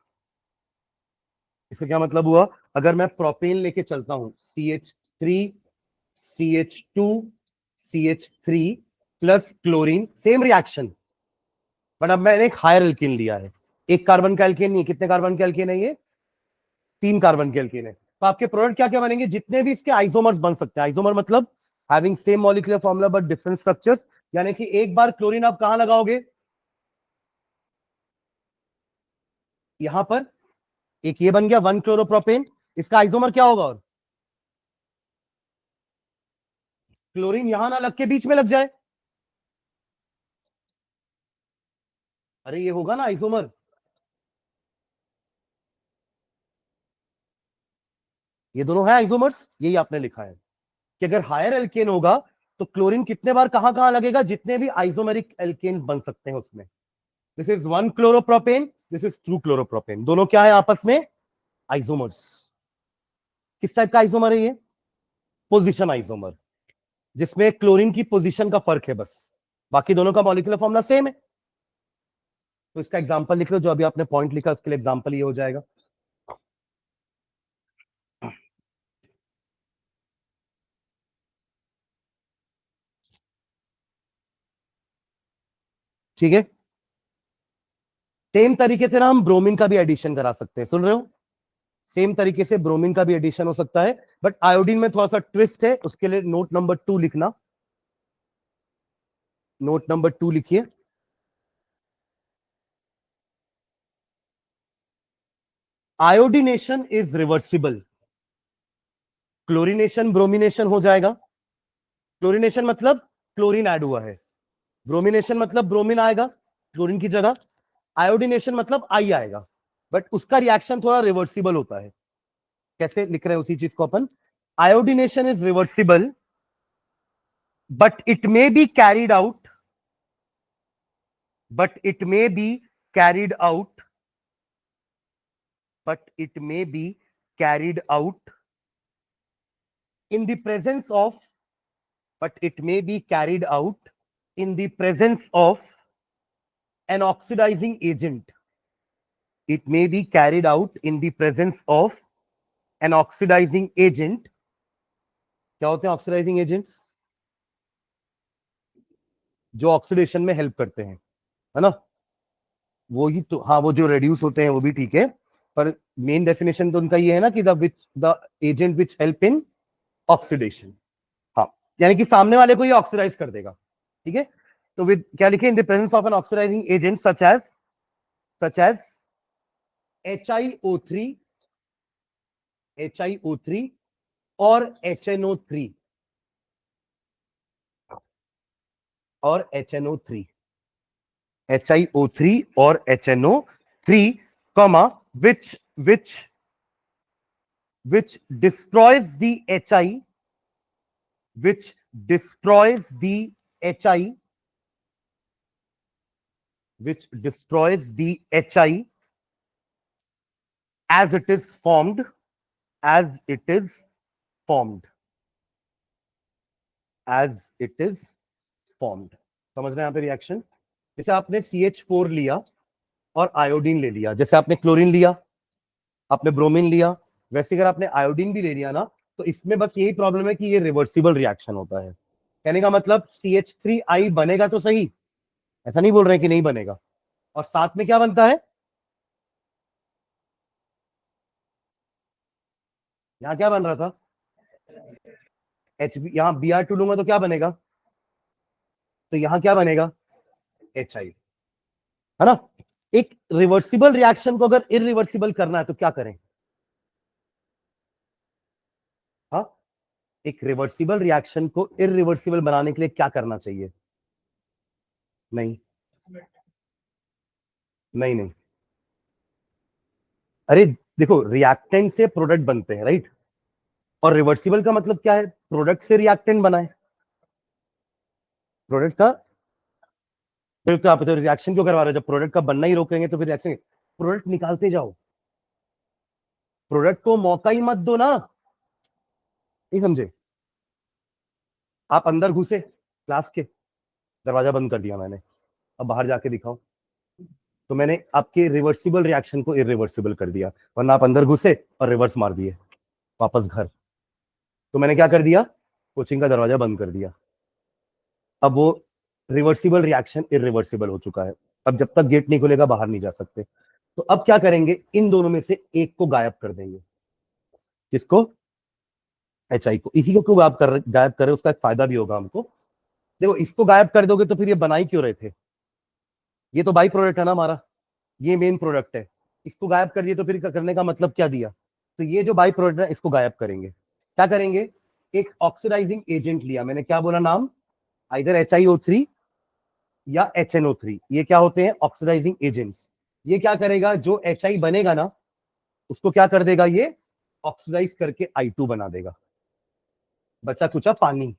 इसका क्या मतलब हुआ? अगर मैं propane लेके चलता हूं, CH3 CH2 CH3 plus chlorine, same reaction, but अब मैंने एक हायर एल्केन लिया है। 1 कार्बन का एल्केन नहीं, कितने कार्बन का एल्केन है ये? 3 कार्बन के एल्केन है। तो आपके प्रोडक्ट क्या क्या बनेंगे? जितने भी इसके आइसोमर्स बन सकते हैं, आइसोमर मतलब having same molecular formula but different structures, यानी कि एक बार क्लोरीन आप कहां लगाओगे? यहां पर। एक ये बन गया 1 क्लोरोप्रोपेन, इसका आइसोमर क्या होगा? और क्लोरीन यहां ना लग के बीच में लग जाए, अरे ये होगा ना आइसोमर। ये दोनों है आइसोमर्स, यही आपने लिखा है कि अगर हायर एल्केन होगा तो क्लोरीन कितने बार कहां कहां लगेगा? जितने भी आइसोमेरिक एल्केन बन सकते हैं उसमें। This is 1 chloropropane, this is 2 chloropropane, दोनों क्या है आपस में? आइसोमर्स। किस टाइप का आइसोमर है ये? पोजिशन आइसोमर, जिसमें क्लोरीन की पोजीशन का फर्क है बस, बाकी दोनों का मॉलिक्यूलर फॉर्मूला सेम है। तो इसका एग्जांपल लिख लो, जो अभी आपने पॉइंट लिखा उसके लिए एग्जांपल ये हो जाएगा। ठीक है, सेम तरीके से ना हम ब्रोमीन का भी एडिशन करा सकते हैं, सुन रहे हो? सेम तरीके से ब्रोमीन का भी एडिशन हो सकता है, बट आयोडीन में थोड़ा सा ट्विस्ट है, उसके लिए नोट नंबर 2 लिखना, नोट नंबर 2 लिखिए। Iodination is reversible. Chlorination bromination हो जाएगा। क्लोरीनेशन मतलब क्लोरीन ऐड हुआ है, ब्रोमिनेशन मतलब ब्रोमीन आएगा क्लोरीन की जगह, आयोडीनेशन मतलब आई आएगा, बट उसका रिएक्शन थोड़ा रिवर्सिबल होता है। कैसे लिख रहे हैं उसी चीज को अपन, iodination is reversible but it may be carried out, but it may be carried out, but it may be carried out in the presence of, but it may be carried out in the presence of an oxidizing agent. It may be carried out in the presence of an oxidizing agent. क्या होते हैं oxidising agents? जो oxidation में help करते हैं, है ना? वो ही तो, हाँ, वो जो रेड्यूस होते हैं वो भी ठीक है, पर मेन डेफिनेशन तो उनका ये है ना कि the agent which help in oxidation. हाँ, यानी कि सामने वाले को ये ऑक्सीडाइज कर देगा। ठीक है, तो विद क्या लिखे, in the presence of an oxidising agent such as HiO3 और HNO3 और HNO3 HiO3 और HNO3 comma which destroys the Hi, which destroys the Hi, which destroys the Hi as it is formed, as it is formed, as it is formed। समझ रहे हैं यहाँ पे reaction? जैसे आपने CH4 लिया और आयोडीन ले लिया, जैसे आपने क्लोरीन लिया, आपने ब्रोमीन लिया, वैसे अगर आपने आयोडीन भी ले लिया ना, तो इसमें बस यही प्रॉब्लम है कि ये रिवर्सिबल रिएक्शन होता है। कहने का मतलब CH3I बनेगा तो सही, ऐसा नहीं बोल रहे हैं कि नहीं बनेगा, और साथ में क्या बनता है, यहां क्या बन रहा था, यहां Br2 लूंगा तो क्या बनेगा, तो यहां क्या बनेगा, HI, है ना? एक रिवर्सिबल रिएक्शन को अगर इरिवर्सिबल करना है तो क्या करें? हाँ, एक रिवर्सिबल रिएक्शन को इरिवर्सिबल बनाने के लिए क्या करना चाहिए? नहीं नहीं नहीं, अरे देखो, रिएक्टेंट से प्रोडक्ट बनते हैं, राइट? और रिवर्सिबल का मतलब क्या है, प्रोडक्ट से रिएक्टेंट बनाए, प्रोडक्ट का, फिर तो आप तो रिएक्शन क्यों करवा रहे हो? जब प्रोडक्ट का बनना ही रोकेंगे तो फिर रिएक्शन, प्रोडक्ट निकालते जाओ, प्रोडक्ट को मौका ही मत दो ना। नहीं समझे? आप अंदर घुसे क्लास के, दरवाजा बंद कर दिया मैंने, अब बाहर जाके दिखाओ, तो मैंने आपके रिवर्सिबल रिएक्शन को इरिवर्सिबल कर दिया, वरना आप अंदर घुसे और रिवर्स मार दिए वापस घर, तो मैंने क्या कर दिया, कोचिंग का दरवाजा बंद कर दिया। अब वो रिवर्सिबल रिएक्शन इरिवर्सिबल हो चुका है, अब जब तक गेट नहीं खुलेगा बाहर नहीं जा सकते। तो अब क्या करेंगे, इन दोनों में से एक को गायब कर देंगे। किसको? HI को। इसी को क्यों गायब कर रहे, उसका एक फायदा भी होगा हमको। देखो, इसको गायब कर दोगे तो फिर ये बना ही क्यों रहे थे, ये तो बाई प्रोडक्ट है ना हमारा, ये मेन प्रोडक्ट है, इसको गायब कर दिए तो फिर करने का मतलब क्या दिया? तो ये जो बाई प्रोडक्ट है इसको गायब करेंगे। क्या करेंगे, एक ऑक्सीडाइजिंग एजेंट लिया मैंने, क्या बोला नाम, आइदर HiO3 या HNO3, ये क्या होते हैं, ऑक्सीडाइजिंग एजेंट्स। ये क्या करेगा, जो HI बनेगा ना उसको क्या कर देगा, ये ऑक्सीडाइज करके I2 बना देगा, बचा कुचा पानी,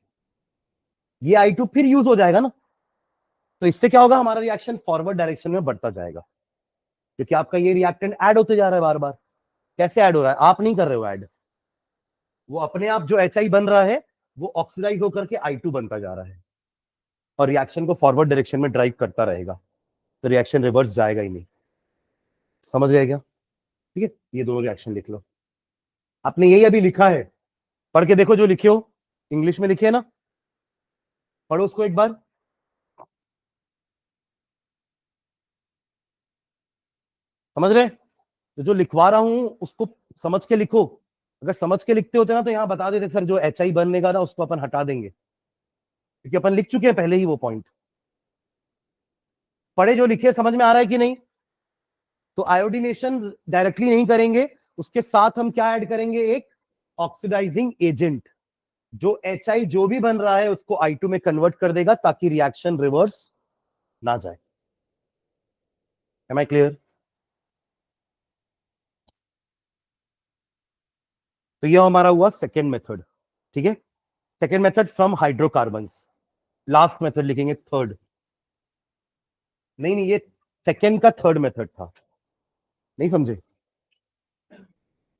ये I2 फिर यूज हो जाएगा ना, तो इससे क्या होगा, हमारा रिएक्शन फॉरवर्ड डायरेक्शन में बढ़ता जाएगा, क्योंकि आपका ये रिएक्टेंट ऐड होते जा रहा है बार बार। कैसे ऐड हो रहा है, आप नहीं कर रहे हो ऐड, वो अपने आप जो HI बन रहा है वो ऑक्सीडाइज होकर के I2 बनता जा रहा है, और रिएक्शन को फॉरवर्ड डायरेक्शन में ड्राइव करता रहेगा, तो रिएक्शन रिवर्स जाएगा ही नहीं। समझ गए क्या? ठीक है, ये दोनों रिएक्शन लिख लो। आपने यही अभी लिखा है, पढ़ के देखो, जो लिखे हो इंग्लिश में लिखे है ना, पढ़ो उसको एक बार। समझ रहे? तो जो लिखवा रहा हूं उसको समझ के लिखो, अगर समझ के लिखते होते ना तो यहां बता देते सर जो HI बनने का ना उसको अपन हटा देंगे, क्योंकि अपन लिख चुके हैं पहले ही वो पॉइंट। पढ़े जो लिखे, समझ में आ रहा है कि नहीं? तो आयोडीनेशन डायरेक्टली नहीं करेंगे, उसके साथ हम क्या ऐड करेंगे, एक ऑक्सीडाइजिंग एजेंट, जो HI जो भी बन रहा है उसको I2 में कन्वर्ट कर देगा ताकि रिएक्शन रिवर्स ना जाए। Am I clear? तो यह हमारा हुआ सेकेंड मेथड। ठीक है, second method from hydrocarbons. Last method लिखेंगे थर्ड। नहीं नहीं, ये सेकेंड का थर्ड मेथड था, नहीं समझे?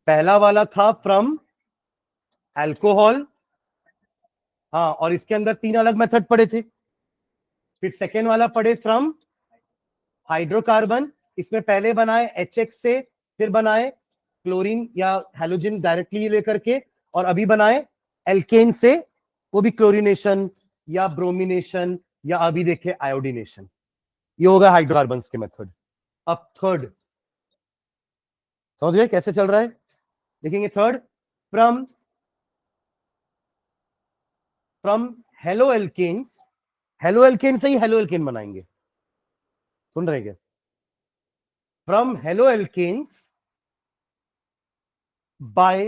पहला वाला था फ्रॉम अल्कोहल, हाँ, और इसके अंदर तीन अलग मेथड पड़े थे। फिर सेकेंड वाला पड़े फ्रॉम हाइड्रोकार्बन, इसमें पहले बनाए HX से, फिर बनाए क्लोरीन या हेलोजन डायरेक्टली लेकर के, और अभी बनाए एल्केन से, वो भी क्लोरीनेशन या ब्रोमिनेशन या अभी देखे आयोडीनेशन। ये होगा हाइड्रोकार्बन के मेथड। अब थर्ड, समझ गए कैसे चल रहा है? देखेंगे third, from from halo alkanes, halo alkane से ही हेलो एल्केन बनाएंगे, सुन रहे क्या? From halo alkanes by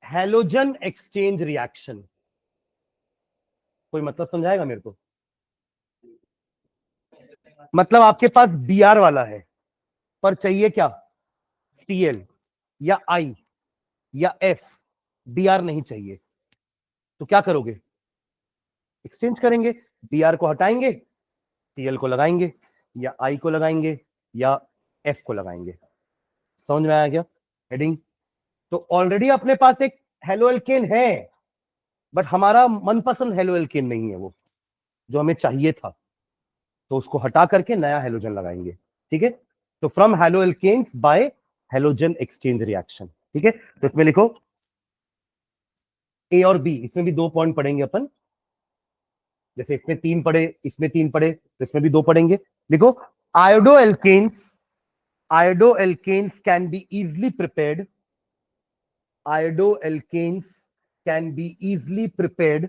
halogen exchange reaction. कोई मतलब समझाएगा मेरे को? मतलब आपके पास Br वाला है, पर चाहिए क्या, Cl या I या F, Br नहीं चाहिए, तो क्या करोगे, एक्सचेंज करेंगे, Br को हटाएंगे, Cl को लगाएंगे, या I को लगाएंगे, या F को लगाएंगे। समझ में आया क्या हेडिंग? तो ऑलरेडी अपने पास एक हेलो एल्केन है, बट हमारा मनपसंद हेलो एल्केन नहीं है वो, जो हमें चाहिए था, तो उसको हटा करके नया हेलोजन लगाएंगे। ठीक है, तो from halo alkanes by halogen exchange reaction. ठीक है, तो इसमें लिखो A और B, इसमें भी 2 पॉइंट पढ़ेंगे अपन, जैसे इसमें 3 पढ़े, इसमें 3 पढ़े, तो इसमें भी 2 पढ़ेंगे। लिखो iodo alkanes can be easily prepared, iodo alkanes can be easily prepared,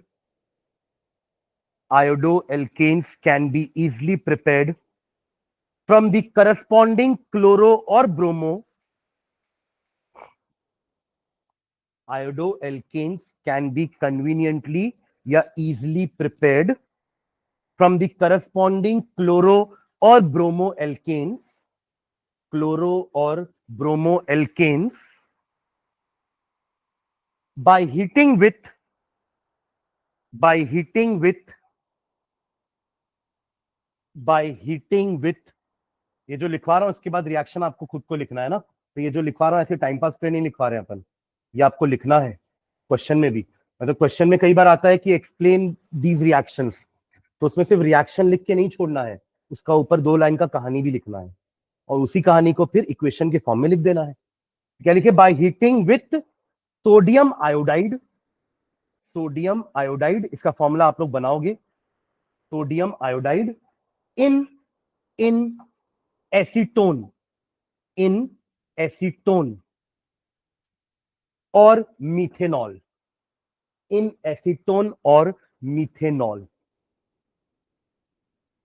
iodo alkanes can be easily prepared from the corresponding chloro or bromo, iodoalkanes can be conveniently या easily prepared from the corresponding chloro or bromo alkanes, chloro or bromo alkanes by heating with by heating with ये जो लिखवा रहा हूं इसके बाद reaction आपको खुद को लिखना है ना, तो ये जो लिखवा रहा हूं ऐसे टाइम पास पे नहीं लिखवा रहे हैं अपन, ये आपको लिखना है क्वेश्चन में भी। मतलब क्वेश्चन में कई बार आता है कि एक्सप्लेन दीज रिएक्शंस, तो उसमें सिर्फ रिएक्शन लिख के नहीं छोड़ना है, उसका ऊपर 2 लाइन का कहानी भी लिखना है, और उसी कहानी को फिर इक्वेशन के फॉर्म में लिख देना है। क्या लिखे, by heating with sodium iodide, sodium iodide इसका फॉर्मूला आप लोग बनाओगे, सोडियम आयोडाइड इन इन एसीटोन, इन एसीटोन और मीथेनॉल, इन एसीटोन और मीथेनॉल,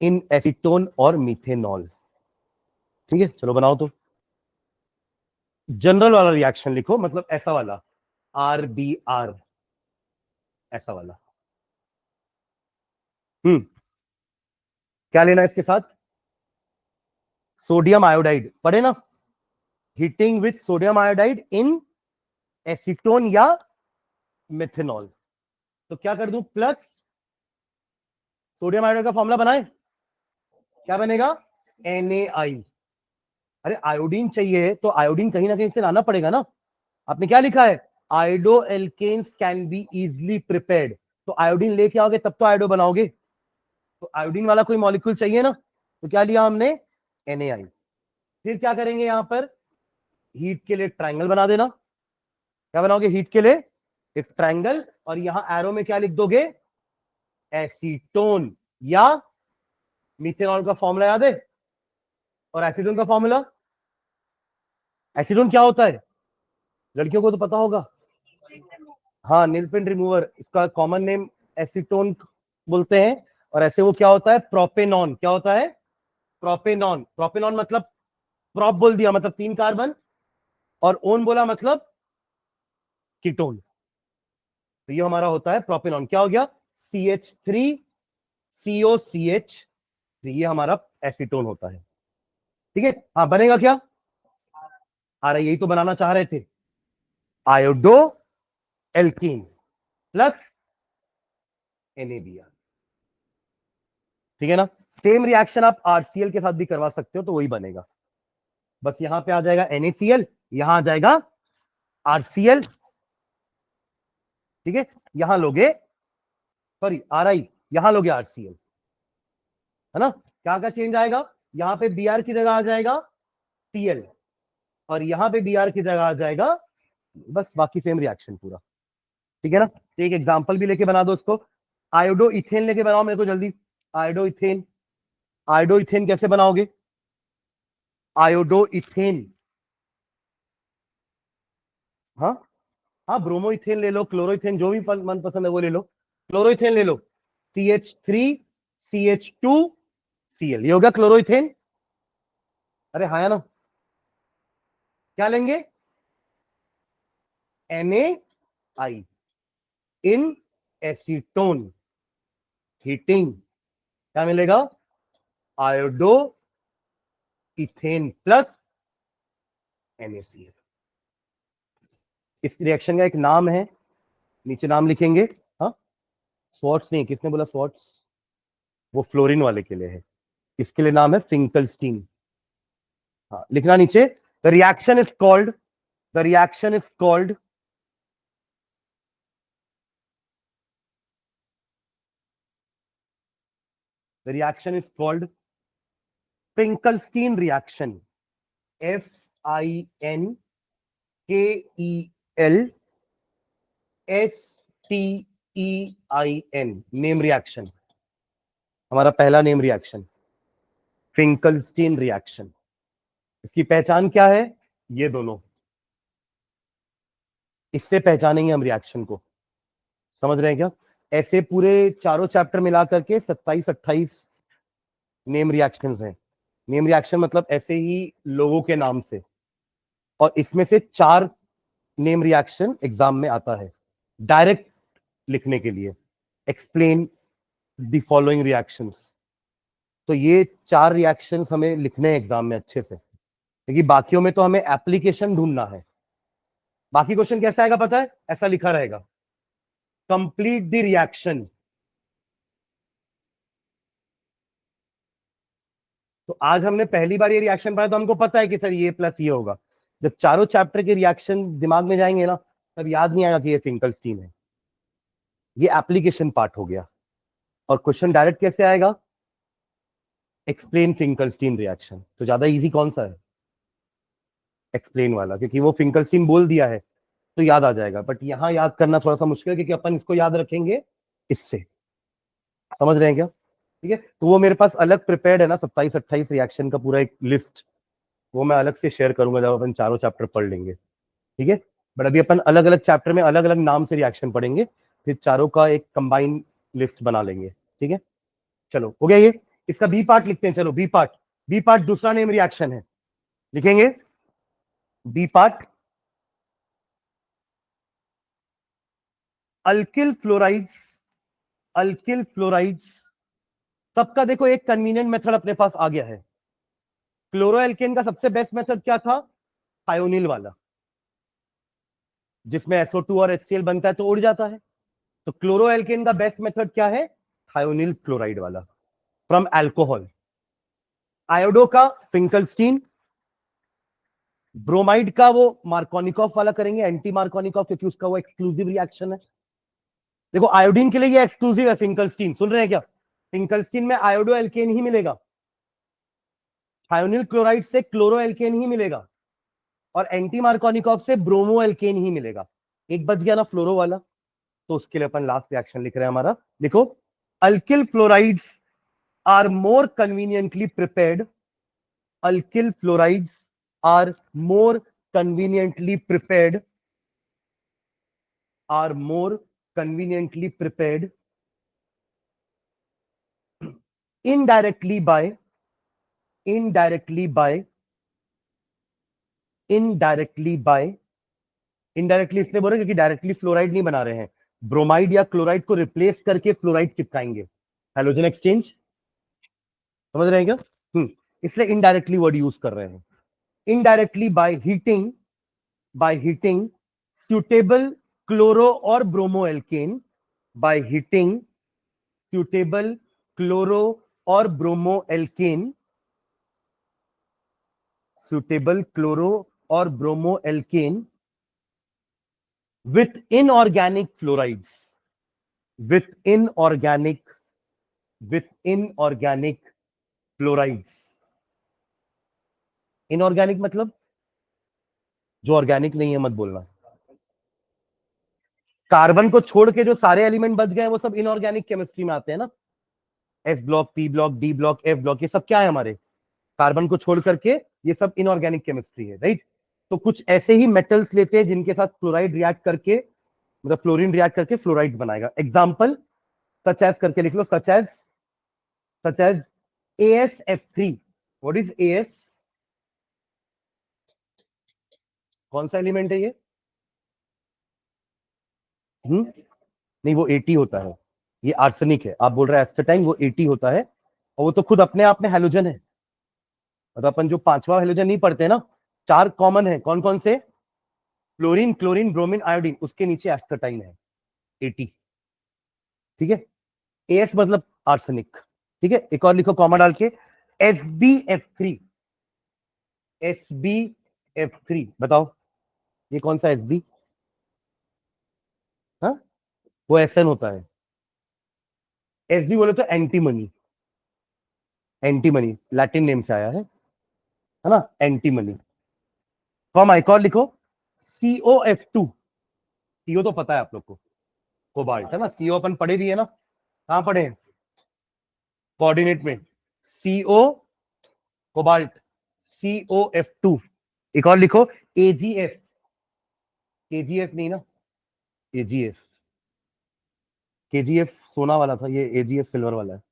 इन एसीटोन और मीथेनॉल। ठीक है, चलो बनाओ। तो जनरल वाला रिएक्शन लिखो, मतलब ऐसा वाला RBR, ऐसा वाला। क्या लेना है इसके साथ, सोडियम आयोडाइड पढ़े ना, heating with sodium iodide in acetone या मिथेनॉल, तो क्या कर दूं, प्लस सोडियम आयोडाइड का फॉर्मूला बनाए, क्या बनेगा, NaI। अरे आयोडीन चाहिए तो आयोडीन कहीं ना कहीं से लाना पड़ेगा ना, आपने क्या लिखा है, iodo alkanes can be easily prepared, तो आयोडीन लेके आओगे तब तो आयोडो बनाओगे, तो आयोडीन वाला कोई मॉलिक्यूल चाहिए ना, तो क्या लिया हमने, NaI। फिर क्या करेंगे, यहां पर हीट के लिए ट्रायंगल बना देना, क्या बनाओगे, हीट के लिए एक ट्रायंगल, और यहां एरो में क्या लिख दोगे, एसीटोन या मीथेनॉल का फॉर्मूला याद है, और एसीटोन का फॉर्मूला, एसीटोन क्या होता है, लड़कियों को तो पता होगा, हाँ, नील पेंट रिमूवर, इसका कॉमन नेम एसीटोन बोलते हैं, और ऐसे वो क्या होता है, प्रोपेनॉन, क्या होता है, प्रोपेनॉन, प्रोपेनॉन मतलब प्रॉप बोल दिया मतलब 3 कार्बन, और ओन बोला मतलब कीटोन। तो ये हमारा होता है प्रोपेनॉन। क्या हो गया? CH3COCH3, ये हमारा एसीटोन होता है। ठीक है, हाँ बनेगा क्या? आ रहा, यही तो बनाना चाह रहे थे, आयोडो एल्कीन प्लस NaBr। ठीक है ना? सेम रिएक्शन आप RCl के साथ भी करवा सकते हो, तो वही बनेगा। बस यहां पे आ जाएगा NaCl, यहां आ जाएगा RCl। ठीक है, यहां लोगे, सॉरी Ri, यहां लोगे RCl, है ना? क्या क्या चेंज आएगा? यहां पे Br की जगह आ जाएगा Cl, और यहां पे Br की जगह आ जाएगा, बस बाकी सेम रिएक्शन पूरा। ठीक है ना? तो एक एग्जांपल भी लेके बना दो उसको। आयोडो इथेन लेके बनाओ मेरे को जल्दी। आयोडो इथेन, आयोडो इथेन कैसे बनाओगे? आयोडो इथेन, हाँ हाँ, ब्रोमो इथेन ले लो, क्लोरो इथेन, जो भी मन पसंद है वो ले लो। क्लोरो इथेन ले लो, CH3CH2Cl, ये हो गया क्लोरो इथेन। अरे हाँ या ना? क्या लेंगे? NaI इन एसीटोन, हीटिंग, क्या मिलेगा? Iodo ethane plus NaCl। इस रिएक्शन का एक नाम है, नीचे नाम लिखेंगे। हाँ, स्वॉट्स नहीं, किसने बोला स्वॉट्स? वो फ्लोरीन वाले के लिए है, इसके लिए नाम है फिंकलस्टीन। हाँ, लिखना नीचे। The reaction is called, the reaction is called the reaction is called Finkelstein reaction. FINKELSTEIN, name reaction, हमारा पहला नेम रिएक्शन फिंकलस्टीन रिएक्शन। इसकी पहचान क्या है? ये दोनों, इससे पहचानेंगे हम रिएक्शन को। समझ रहे हैं क्या? ऐसे पूरे चारों चैप्टर मिला करके 27-28 नेम रिएक्शंस हैं। नेम रिएक्शन मतलब ऐसे ही लोगों के नाम से, और इसमें से 4 नेम रिएक्शन एग्जाम में आता है डायरेक्ट लिखने के लिए, एक्सप्लेन द फॉलोइंग रिएक्शंस। तो ये 4 रिएक्शंस हमें लिखने हैं एग्जाम में अच्छे से, क्योंकि बाकियों में तो हमें एप्लीकेशन ढूंढना है। बाकी क्वेश्चन कैसा आएगा पता है? ऐसा लिखा रहेगा, कंप्लीट द रिएक्शन। तो आज हमने पहली बार ये रिएक्शन पढ़ा, तो हमको पता है कि सर ये प्लस ये होगा। जब चारों चैप्टर के रिएक्शन दिमाग में जाएंगे ना, तब याद नहीं आएगा कि ये फिंकलस्टीन है। ये एप्लीकेशन पार्ट हो गया। और क्वेश्चन डायरेक्ट कैसे आएगा? Explain Finkelstein reaction. तो ज्यादा इजी कौन सा है? एक्सप्लेन वाला, क्योंकि वो फिंकलस्टीन बोल दिया है तो याद आ जाएगा। बट यहां याद करना थोड़ा सा मुश्किल है, क्योंकि अपन इसको याद रखेंगे इससे। समझ रहे हैं क्या? ठीक है, तो वो मेरे पास अलग प्रिपेयर्ड है ना, 27-28 रिएक्शन का पूरा एक लिस्ट, वो मैं अलग से शेयर करूंगा जब अपन चारों चैप्टर पढ़ लेंगे। ठीक है, बट अभी अपन अलग अलग चैप्टर में अलग अलग नाम से रिएक्शन पढ़ेंगे, फिर चारों का एक कंबाइन लिस्ट बना लेंगे। ठीक है, चलो हो गया ये। इसका बी पार्ट लिखते हैं, चलो बी पार्ट। बी पार्ट दूसरा नेम रिएक्शन है, लिखेंगे B part. Alkyl fluorides, alkyl fluorides सबका देखो एक कन्वीनियंट मेथड अपने पास आ गया है। क्लोरोएल्केन का सबसे बेस्ट मेथड क्या था? थायोनिल वाला, जिसमें SO2 और HCl बनता है तो उड़ जाता है। तो क्लोरोएल्केन का बेस्ट मेथड क्या है? थायोनिल क्लोराइड वाला, फ्रॉम अल्कोहल। आयोडो का फिंकलस्टीन, ब्रोमाइड का वो मार्कोनिकॉफ वाला करेंगे, एंटी मार्कोनिकॉफ, क्योंकि उसका वो एक्सक्लूसिव रिएक्शन है। देखो आयोडीन के लिए ये एक्सक्लूसिव है फिंकलस्टीन, सुन रहे हैं क्या? फिंकलस्टीन में आयोडो एल्केन ही मिलेगा, थायोनिल क्लोराइड से क्लोरो एल्केन ही मिलेगा, और एंटी मार्कोनिकॉफ से ब्रोमो एल्केन ही मिलेगा। एक बच गया ना फ्लोरो वाला, तो उसके लिए अपन लास्ट रिएक्शन लिख रहे हैं हमारा। देखो, alkyl fluorides are more conveniently prepared, alkyl fluorides are more conveniently prepared, are more conveniently prepared indirectly by indirectly by, indirectly इसलिए बोल रहे हैं क्योंकि डायरेक्टली फ्लोराइड नहीं बना रहे हैं, ब्रोमाइड या क्लोराइड को रिप्लेस करके फ्लोराइड चिपकाएंगे, हैलोजन एक्सचेंज, समझ रहे हैं क्या? इसलिए इनडायरेक्टली वर्ड यूज कर रहे हैं। Indirectly by heating suitable chloro or bromoalkane, by heating suitable chloro or bromoalkane, suitable chloro or bromoalkane with inorganic fluorides, with inorganic fluorides, inorganic मतलब जो ऑर्गेनिक नहीं है मत बोलना, कार्बन को छोड़ के जो सारे एलिमेंट बच गए वो सब इनऑर्गेनिक केमिस्ट्री में आते हैं ना, S block, P block, D block, F block, ये सब क्या है हमारे, कार्बन को छोड़ करके ये सब इनऑर्गेनिक केमिस्ट्री है, राइट? तो कुछ ऐसे ही मेटल्स लेते हैं जिनके साथ फ्लोराइड रिएक्ट करके, मतलब फ्लोरीन रिएक्ट करके फ्लोराइड बनाएगा। एग्जांपल सच एज करके लिख लो, such as AsF3। What is AS? कौन सा एलिमेंट है ये? नहीं, वो 80 होता है, ये आर्सेनिक है। आप बोल रहे हैं एस्टेटाइन, वो 80 होता है, और वो तो खुद अपने आप में हैलोजन है। मतलब अपन जो पांचवा हैलोजन नहीं पढ़ते ना, 4 कॉमन है, कौन कौन से? फ्लोरीन, क्लोरीन, ब्रोमीन, आयोडीन, उसके नीचे एस्टेटाइन है 80, ठीक है? AS मतलब आर्सेनिक, ठीक है? एक और लिखो कॉमा डाल के, SbF3, SbF3, बताओ ये कौन सा SB? हाँ, वो SN होता है। SB बोले तो एंटीमनी, एंटीमनी लैटिन नेम से आया है ना, एंटीमनी। कॉमा एक और लिखो, COF2, CO तो पता है आप लोग को, कोबाल्ट है ना, CO अपन पढ़े भी है ना, कहां पढ़े हैं? कोऑर्डिनेट में, CO कोबाल्ट, COF2। एक और लिखो AgF, KgF नहीं ना, AgF, KgF सोना वाला था, ये AgF सिल्वर वाला है।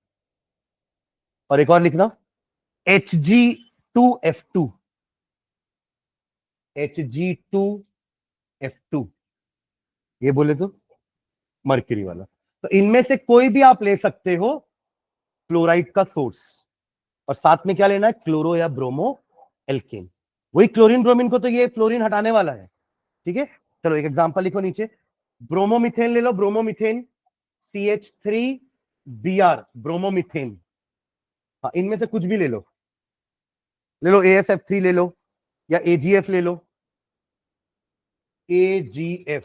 और एक और लिखना Hg2F2, Hg2F2, ये बोले तो मर्क्यूरी वाला। तो इनमें से कोई भी आप ले सकते हो क्लोराइड का सोर्स, और साथ में क्या लेना है? क्लोरो या ब्रोमो एल्केन। वही क्लोरीन ब्रोमीन को तो ये फ्लोरीन हटाने वाला है, ठीक है? चलो एक एग्जांपल लिखो नीचे, ब्रोमोमिथेन ले लो, ब्रोमोमिथेन CH3Br, ब्रोमोमिथेन। हाँ, इनमें से कुछ भी ले लो AsF3 ले लो, या AgF ले लो, AgF,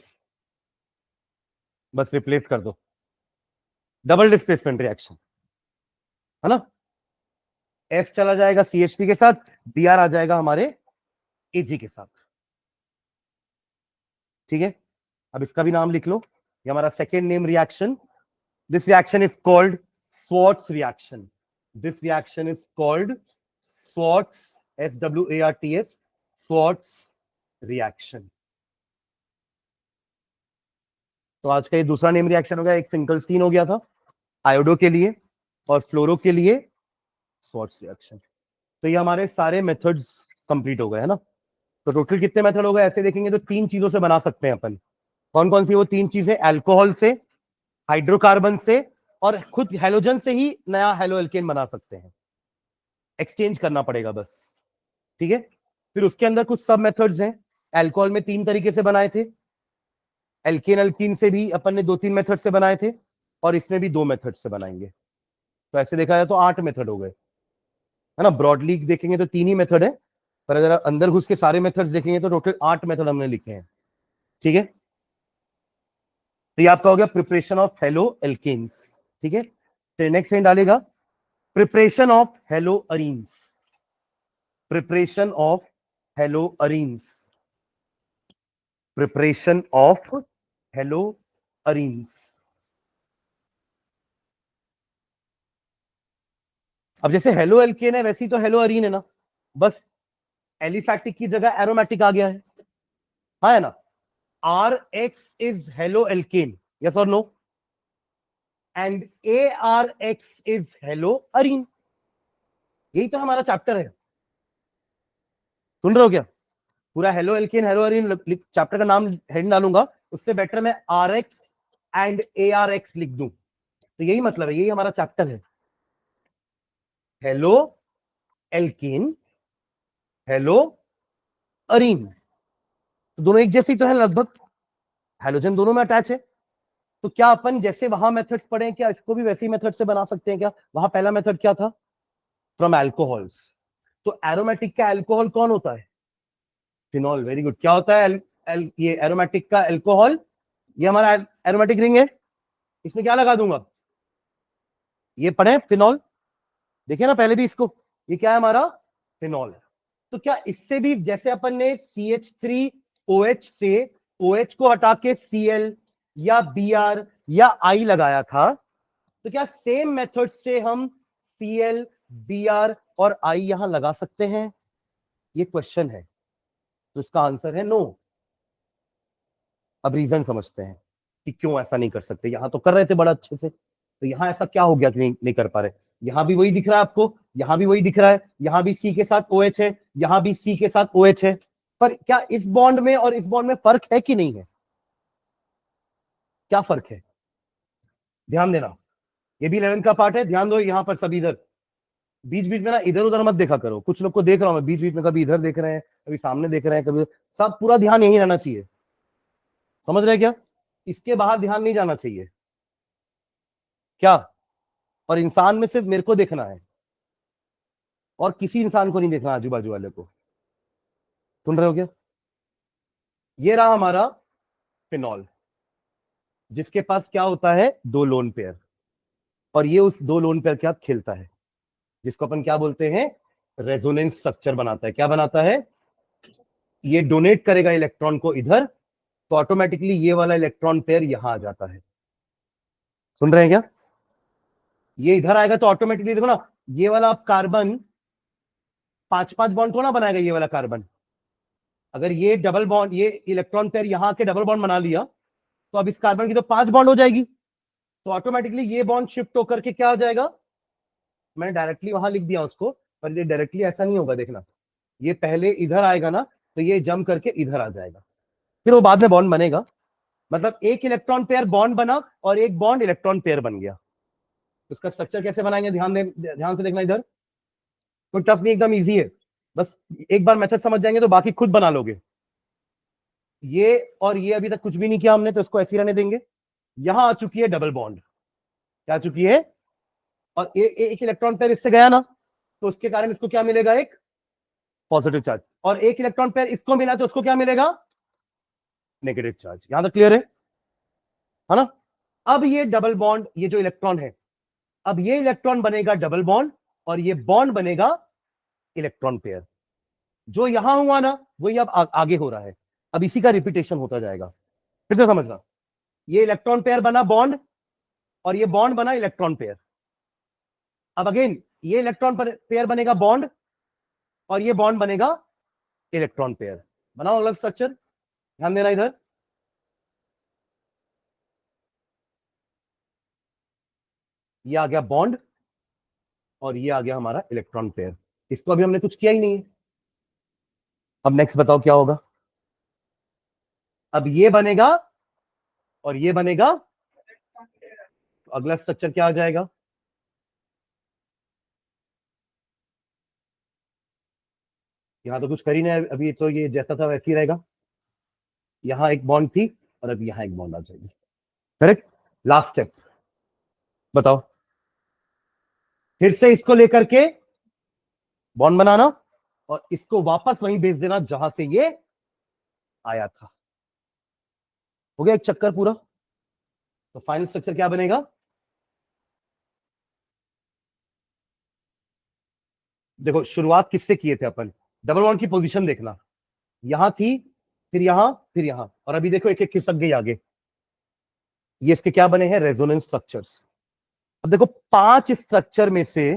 बस रिप्लेस कर दो, डबल डिस्प्लेसमेंट रिएक्शन है ना, F चला जाएगा CH3 के साथ, Br आ जाएगा हमारे Ag के साथ, ठीक है? अब इसका भी नाम लिख लो, ये हमारा second name reaction. This reaction is called Swarts reaction, this reaction is called Swarts, SWARTS, Swarts reaction. तो आज का ये दूसरा नेम रिएक्शन हो गया, एक फिंकलस्टीन हो गया था आयोडो के लिए, और फ्लोरो के लिए स्वार्ट्स रिएक्शन। तो ये हमारे सारे मेथड्स कंप्लीट हो गए, है ना? तो टोटल कितने मेथड हो गए ऐसे देखेंगे तो 3 चीजों से बना सकते हैं अपन। कौन कौन सी वो 3 चीजें? अल्कोहल से, हाइड्रोकार्बन से, और खुद हैलोजन से ही नया हैलो एल्केन बना सकते हैं, एक्सचेंज करना पड़ेगा बस, ठीक है? फिर उसके अंदर कुछ सब मेथड्स हैं। अल्कोहल में 3 तरीके से बनाए थे, एल्केन अल्कीन से भी अपन ने 2-3 मेथड से बनाए थे, और इसमें भी 2 मेथड से बनाएंगे। तो ऐसे देखा जाए तो 8 मेथड हो गए, है ना? ब्रॉडली देखेंगे तो 3 ही मेथड है, पर अगर अंदर घुस के सारे मेथड्स देखेंगे तो टोटल 8 मेथड हमने लिखे हैं, ठीक है? तो ये आपका हो गया प्रिपरेशन ऑफ हेलो एल्केन्स, ठीक है? तो नेक्स्ट हेड डालेगा preparation of hello arenes, preparation of hello arenes, preparation of hello arenes. अब जैसे हेलो एल्केन है वैसी तो हेलो अरीन है ना, बस एलिफैटिक की जगह एरोमेटिक आ गया है, हाँ है ना? RX is haloalkane, yes or no? And ARX is haloarene. यही तो हमारा चैप्टर है, सुन रहे हो क्या? पूरा halo alkane hello Erin chapter का नाम हेड डालूंगा, उससे बेटर मैं RX एंड ARX लिख दूं। तो यही मतलब है, यही हमारा चैप्टर है, हेलो एल्केन हेलो अरीन। तो दोनों एक जैसी तो है लगभग, हेलोजन दोनों में अटैच है। तो क्या अपन जैसे वहां मेथड्स पढ़े क्या इसको भी वैसे ही मेथड से बना सकते हैं क्या? वहां पहला मेथड क्या था? From alcohols. तो एरोमेटिक का एल्कोहल कौन होता है? फिनॉल। Very good. क्या होता है ये एरोमेटिक का एल्कोहल? ये हमारा एरोमेटिक रिंग है, इसमें क्या लगा दूंगा? ये पढ़े फिनॉल, देखिए ना पहले भी इसको, ये क्या है हमारा? फिनॉल। तो क्या इससे भी जैसे अपन ने CH3OH से OH को हटा के Cl या Br या I लगाया था, तो क्या सेम मेथड से हम Cl, Br और I यहां लगा सकते हैं? ये क्वेश्चन है, तो इसका आंसर है नो। अब रीजन समझते हैं कि क्यों ऐसा नहीं कर सकते। यहां तो कर रहे थे बड़ा अच्छे से, तो यहां ऐसा क्या हो गया कि नहीं कर पा रहे? यहां भी वही दिख रहा है आपको, यहां भी वही दिख रहा है, यहां भी C के साथ OH है, यहां भी C के साथ OH है, पर क्या इस बॉन्ड में और इस बॉन्ड में फर्क है कि नहीं है? क्या फर्क है? ध्यान देना, ये भी 11th का पार्ट है, ध्यान दो यहां पर सब इधर, बीच बीच में ना इधर उधर मत देखा करो। कुछ लोग को देख रहा हूं मैं बीच बीच में, कभी इधर देख रहे हैं, कभी सामने देख रहे हैं, कभी सब, पूरा ध्यान यही रहना चाहिए। समझ रहे क्या? इसके बाहर ध्यान नहीं जाना चाहिए क्या? और इंसान में सिर्फ मेरे को देखना है और किसी इंसान को नहीं देखना, आजू बाजू वाले को। सुन रहे हो क्या? ये रहा हमारा फिनॉल, जिसके पास क्या होता है? दो लोन पेयर, और ये उस दो लोन पेयर के साथ खेलता है, जिसको अपन क्या बोलते हैं? रेजोनेंस स्ट्रक्चर बनाता है। क्या बनाता है? ये डोनेट करेगा इलेक्ट्रॉन को इधर, तो ऑटोमेटिकली ये वाला इलेक्ट्रॉन पेयर यहां आ जाता है। सुन रहे हैं क्या? ये इधर आएगा तो ऑटोमेटिकली देखो ना, ये वाला आप कार्बन 5-5 बॉन्ड तो ना बनाएगा ये वाला कार्बन। अगर ये डबल बॉन्ड, ये इलेक्ट्रॉन पेयर यहां आके डबल बॉन्ड बना लिया, तो अब इस कार्बन की तो 5 बॉन्ड हो जाएगी, तो ऑटोमेटिकली ये बॉन्ड शिफ्ट होकर के क्या हो जाएगा? मैंने डायरेक्टली वहां लिख दिया उसको, पर ये डायरेक्टली ऐसा नहीं होगा, देखना। ये पहले इधर आएगा ना, तो ये जम करके इधर आ जाएगा, फिर वो बाद में बॉन्ड बनेगा। मतलब एक इलेक्ट्रॉन पेयर बॉन्ड बना और एक बॉन्ड इलेक्ट्रॉन पेयर बन गया। उसका स्ट्रक्चर कैसे बनाएंगे? ध्यान से देखना इधर, कोई टफ नहीं, एकदम इजी है। बस एक बार मेथड समझ जाएंगे तो बाकी खुद बना लोगे। ये और ये अभी तक कुछ भी नहीं किया हमने, तो इसको ऐसे ही रहने देंगे। यहां आ चुकी है डबल बॉन्ड, क्या आ चुकी है? और एक इलेक्ट्रॉन पेयर इससे गया ना, तो उसके कारण इसको क्या मिलेगा? एक पॉजिटिव चार्ज। और एक इलेक्ट्रॉन पेयर इसको मिला तो उसको क्या मिलेगा? Negative charge. यहां तक क्लियर है ना? अब ये डबल बॉन्ड, ये जो इलेक्ट्रॉन है, अब ये इलेक्ट्रॉन बनेगा डबल बॉन्ड, और ये बॉन्ड बनेगा इलेक्ट्रॉन पेयर। जो यहां हुआ ना, वही अब आगे हो रहा है। अब इसी का रिपीटेशन होता जाएगा। फिर से समझना, ये इलेक्ट्रॉन पेयर बना बॉन्ड, और ये बॉन्ड बना इलेक्ट्रॉन पेयर। अब अगेन ये इलेक्ट्रॉन पेयर बनेगा बॉन्ड, और ये बॉन्ड बनेगा इलेक्ट्रॉन पेयर। बनाओ अलग स्ट्रक्चर, ध्यान देना इधर। ये आ गया बॉन्ड, और ये आ गया हमारा इलेक्ट्रॉन पेयर। इसको अभी हमने कुछ किया ही नहीं है। अब नेक्स्ट बताओ क्या होगा? अब ये बनेगा और ये बनेगा, तो अगला स्ट्रक्चर क्या आ जाएगा? यहां तो कुछ कर ही नहीं अभी, तो ये जैसा था वैसे ही रहेगा। यहां एक बॉन्ड थी, और अब यहां एक बॉन्ड आ जाएगी। करेक्ट। लास्ट स्टेप बताओ, फिर से इसको लेकर के बॉन्ड बनाना, और इसको वापस वहीं भेज देना जहां से ये आया था। हो गया एक चक्कर पूरा। तो फाइनल स्ट्रक्चर क्या बनेगा? देखो शुरुआत किससे किए थे अपन? डबल बॉन्ड की पोजीशन देखना, यहां थी, फिर यहां, फिर यहां, और अभी देखो एक एक खिसक गई आगे। ये इसके क्या बने हैं? Resonance structures. अब देखो 5 स्ट्रक्चर में से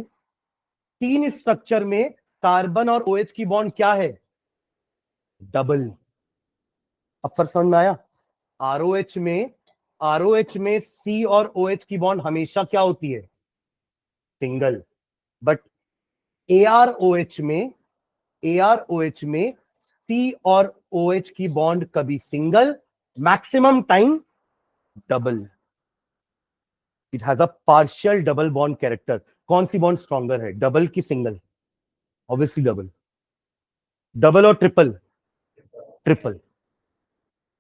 3 स्ट्रक्चर में कार्बन और OH की बॉन्ड क्या है? डबल। अब फर्क समझ में आया? आरओएच में, C और OH की बॉन्ड हमेशा क्या होती है? सिंगल। बट ArOH में, C और OH की बॉन्ड कभी single, maximum time double. It has a partial double bond character. कौन सी बॉन्ड स्ट्रॉन्गर है, डबल की सिंगल? Obviously double. डबल और ट्रिपल? ट्रिपल।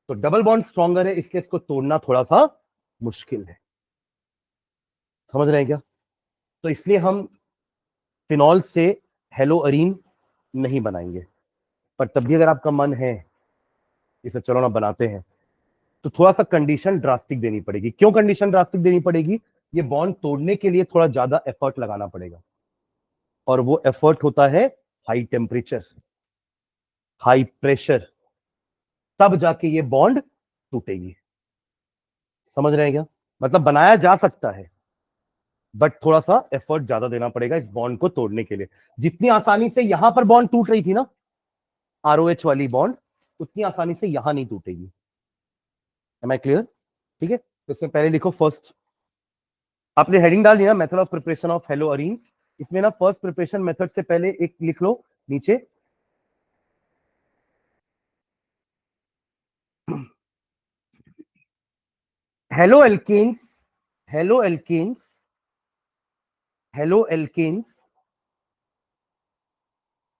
तो डबल बॉन्ड स्ट्रॉन्गर है, इसलिए इसको तोड़ना थोड़ा सा मुश्किल है। समझ रहे हैं क्या? तो इसलिए हम फिनॉल से हेलोअरीन नहीं बनाएंगे। पर तब भी अगर आपका मन है इसे चलो ना बनाते हैं, तो थोड़ा सा कंडीशन ड्रास्टिक देनी पड़ेगी। क्यों कंडीशन ड्रास्टिक देनी पड़ेगी? ये बॉन्ड तोड़ने के लिए थोड़ा ज्यादा एफर्ट लगाना पड़ेगा, और वो एफर्ट होता है हाई टेम्परेचर, हाई प्रेशर, तब जाके ये बॉन्ड टूटेगी। समझ रहे हैं क्या? मतलब बनाया जा सकता है, बट थोड़ा सा एफर्ट ज्यादा देना पड़ेगा इस बॉन्ड को तोड़ने के लिए। जितनी आसानी से यहां पर बॉन्ड टूट रही थी ना, आरओएच वाली बॉन्ड, उतनी आसानी से यहां नहीं टूटेगी। M I clear? ठीक है, तो इसमें पहले लिखो फर्स्ट। आपने हेडिंग डाल दिया मेथड ऑफ प्रिपरेशन ऑफ हेलोअरीन्स। इसमें ना फर्स्ट प्रिपरेशन मेथड से पहले एक लिख लो नीचे, halo alkanes, halo alkanes, halo alkanes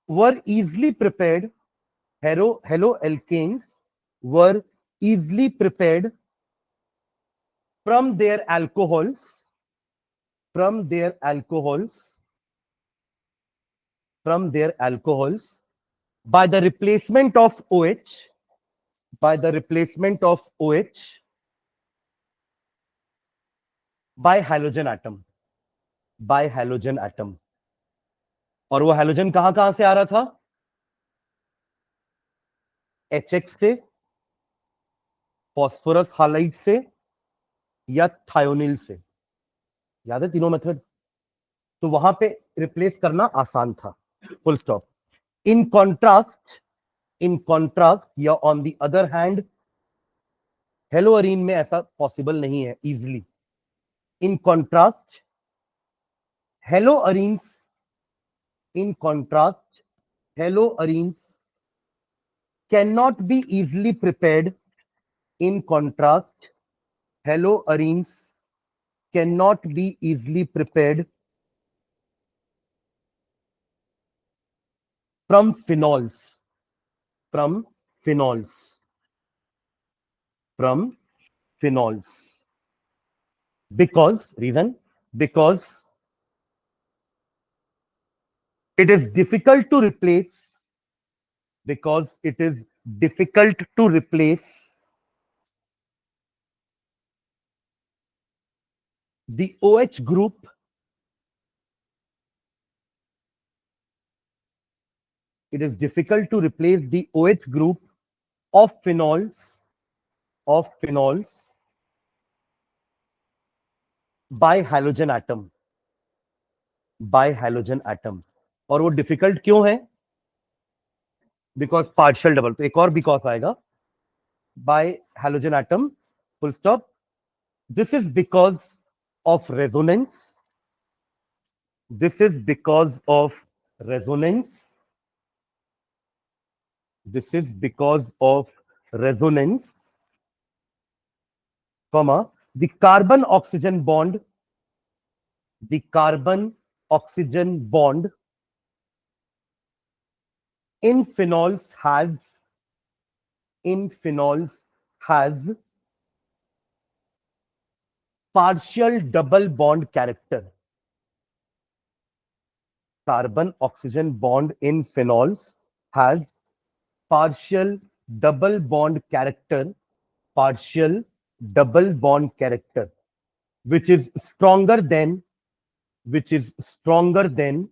were easily prepared, hello alkanes were easily prepared from their alcohols, from their alcohols, from their alcohols by the replacement of OH, by the replacement of OH by halogen atom, by halogen atom। और वो halogen कहां कहां से आ रहा था? HX से, phosphorus halide से, या थायोनिल से। याद है तीनों मेथड? तो वहां पे रिप्लेस करना आसान था, full stop. In contrast, in contrast या on the other hand, haloarene में ऐसा पॉसिबल नहीं है easily. In contrast haloarenes, in contrast haloarenes cannot be easily prepared, in contrast haloarenes cannot be easily prepared from phenols, from phenols, फ्रॉम phenols, because reason, because it is difficult to replace, because it is difficult to replace the OH group, it is difficult to replace the OH group of phenols, of phenols by halogen atom, by halogen atom। और वो difficult क्यों है? Because partial double. तो एक और because आएगा, bye halogen atom, full stop. This is because of resonance, this is because of resonance, this is because of resonance, comma, the carbon oxygen bond, the carbon oxygen bond in phenols has, in phenols has partial double bond character, carbon oxygen bond in phenols has partial double bond character, partial double bond character, which is stronger than, which is stronger than,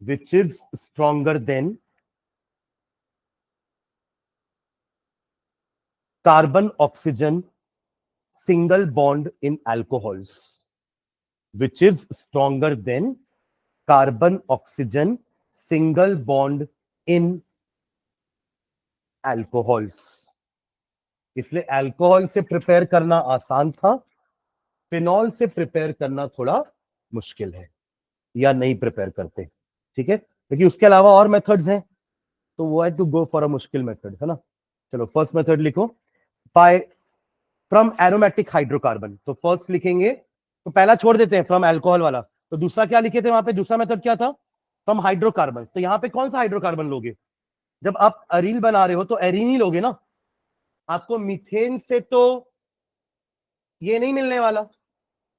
which is stronger than carbon oxygen single bond in alcohols, which is stronger than carbon oxygen single bond in alcohols। इसलिए alcohol से prepare करना आसान था, phenol से prepare करना थोड़ा मुश्किल है, या नहीं प्रिपेयर करते। ठीक है, क्योंकि उसके अलावा और मेथड्स हैं। तो वो है टू गो फॉर अ मुश्किल मेथड, है ना। चलो फर्स्ट मेथड लिखो, बाय फ्रॉम एरोमेटिक हाइड्रोकार्बन। तो फर्स्ट लिखेंगे, तो पहला छोड़ देते हैं फ्रॉम अल्कोहल वाला, तो दूसरा क्या लिखे थे वहां पे, दूसरा मेथड क्या था, फ्रॉम हाइड्रोकार्बन। तो यहाँ पे कौन सा हाइड्रोकार्बन लोगे, जब आप अरील बना रहे हो तो एरीन ही लोगे ना, आपको मीथेन से तो ये नहीं मिलने वाला,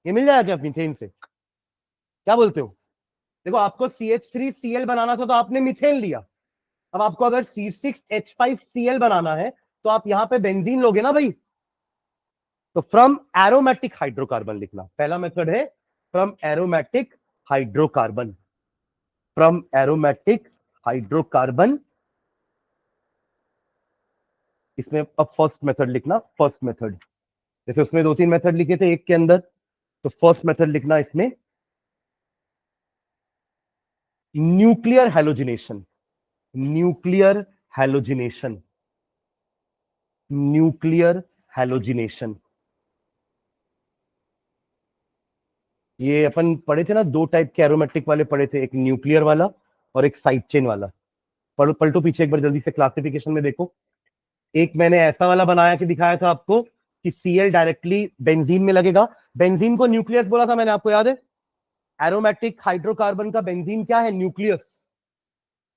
ये मिल जाएगा क्या मीथेन से, क्या बोलते हो। देखो आपको CH3Cl बनाना था तो आपने मीथेन लिया, अब आपको अगर C6H5Cl बनाना है तो आप यहां पे बेंजीन लोगे ना भाई। तो फ्रॉम एरोमेटिक हाइड्रोकार्बन लिखना, पहला मेथड है from aromatic hydrocarbon, from aromatic hydrocarbon. इसमें अब फर्स्ट मेथड लिखना, फर्स्ट मेथड, जैसे उसमें दो तीन मेथड लिखे थे एक के अंदर, तो फर्स्ट मेथड लिखना इसमें nuclear halogenation, nuclear halogenation, nuclear halogenation. ये अपन पढ़े थे ना, दो टाइप के एरोमेटिक वाले पढ़े थे, एक न्यूक्लियर वाला और एक साइड चेन वाला। पलटो पीछे एक बार जल्दी से, क्लासिफिकेशन में देखो। एक मैंने ऐसा वाला बनाया कि दिखाया था आपको कि Cl डायरेक्टली बेंजीन में लगेगा, बेंजीन को न्यूक्लियस बोला था मैंने, आपको याद है। एरोमेटिक हाइड्रोकार्बन का बेंजीन क्या है, न्यूक्लियस।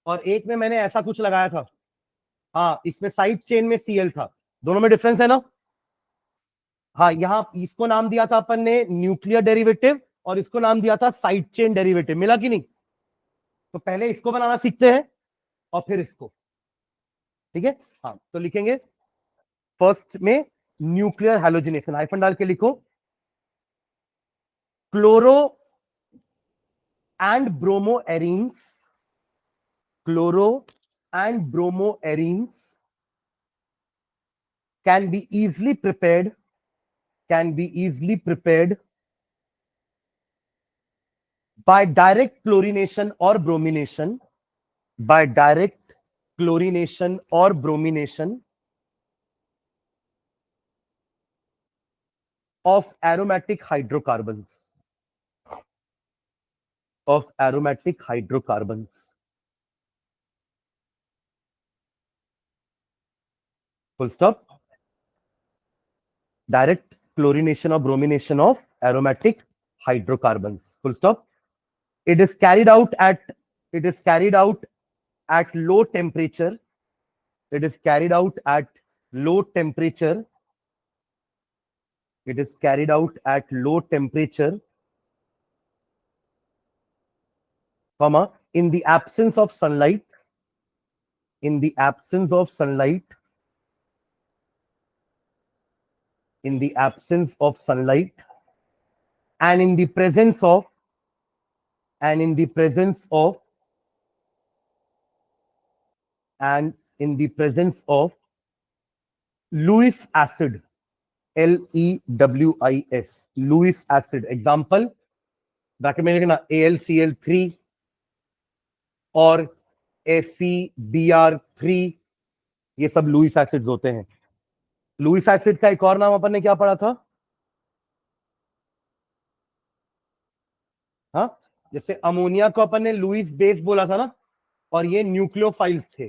और एक में मैंने ऐसा कुछ लगाया था, हाँ इसमें साइड चेन में Cl था, दोनों में डिफरेंस है ना। हाँ यहाँ इसको नाम दिया था अपन ने न्यूक्लियर डेरिवेटिव और इसको नाम दिया था साइड चेन डेरिवेटिव, मिला कि नहीं। तो पहले इसको बनाना सीखते हैं और फिर इसको, ठीक है। हाँ तो लिखेंगे फर्स्ट में न्यूक्लियर हैलोजिनेशन, हाइफन डाल के लिखो, chloro and bromo arenes, chloro and bromo arenes can be easily prepared, can be easily prepared by direct chlorination or bromination, by direct chlorination or bromination of aromatic hydrocarbons, of aromatic hydrocarbons, full stop, direct chlorination or bromination of aromatic hydrocarbons, full stop. It is carried out at, it is carried out at low temperature, it is carried out at low temperature, it is carried out at low temperature, comma, in the absence of sunlight, in the absence of sunlight, in the absence of sunlight, and in the presence of, and in the presence of, and in the presence of Lewis acid, LEWIS, Lewis acid. Example, bracket में लिखना AlCl3 और FeBr3, ये सब Louis acids होते हैं। Lewis acid का एक और नाम अपन ने क्या पढ़ा था, हाँ जैसे अमोनिया को अपन ने लुइस बेस बोला था ना, और ये न्यूक्लियोफाइल्स थे,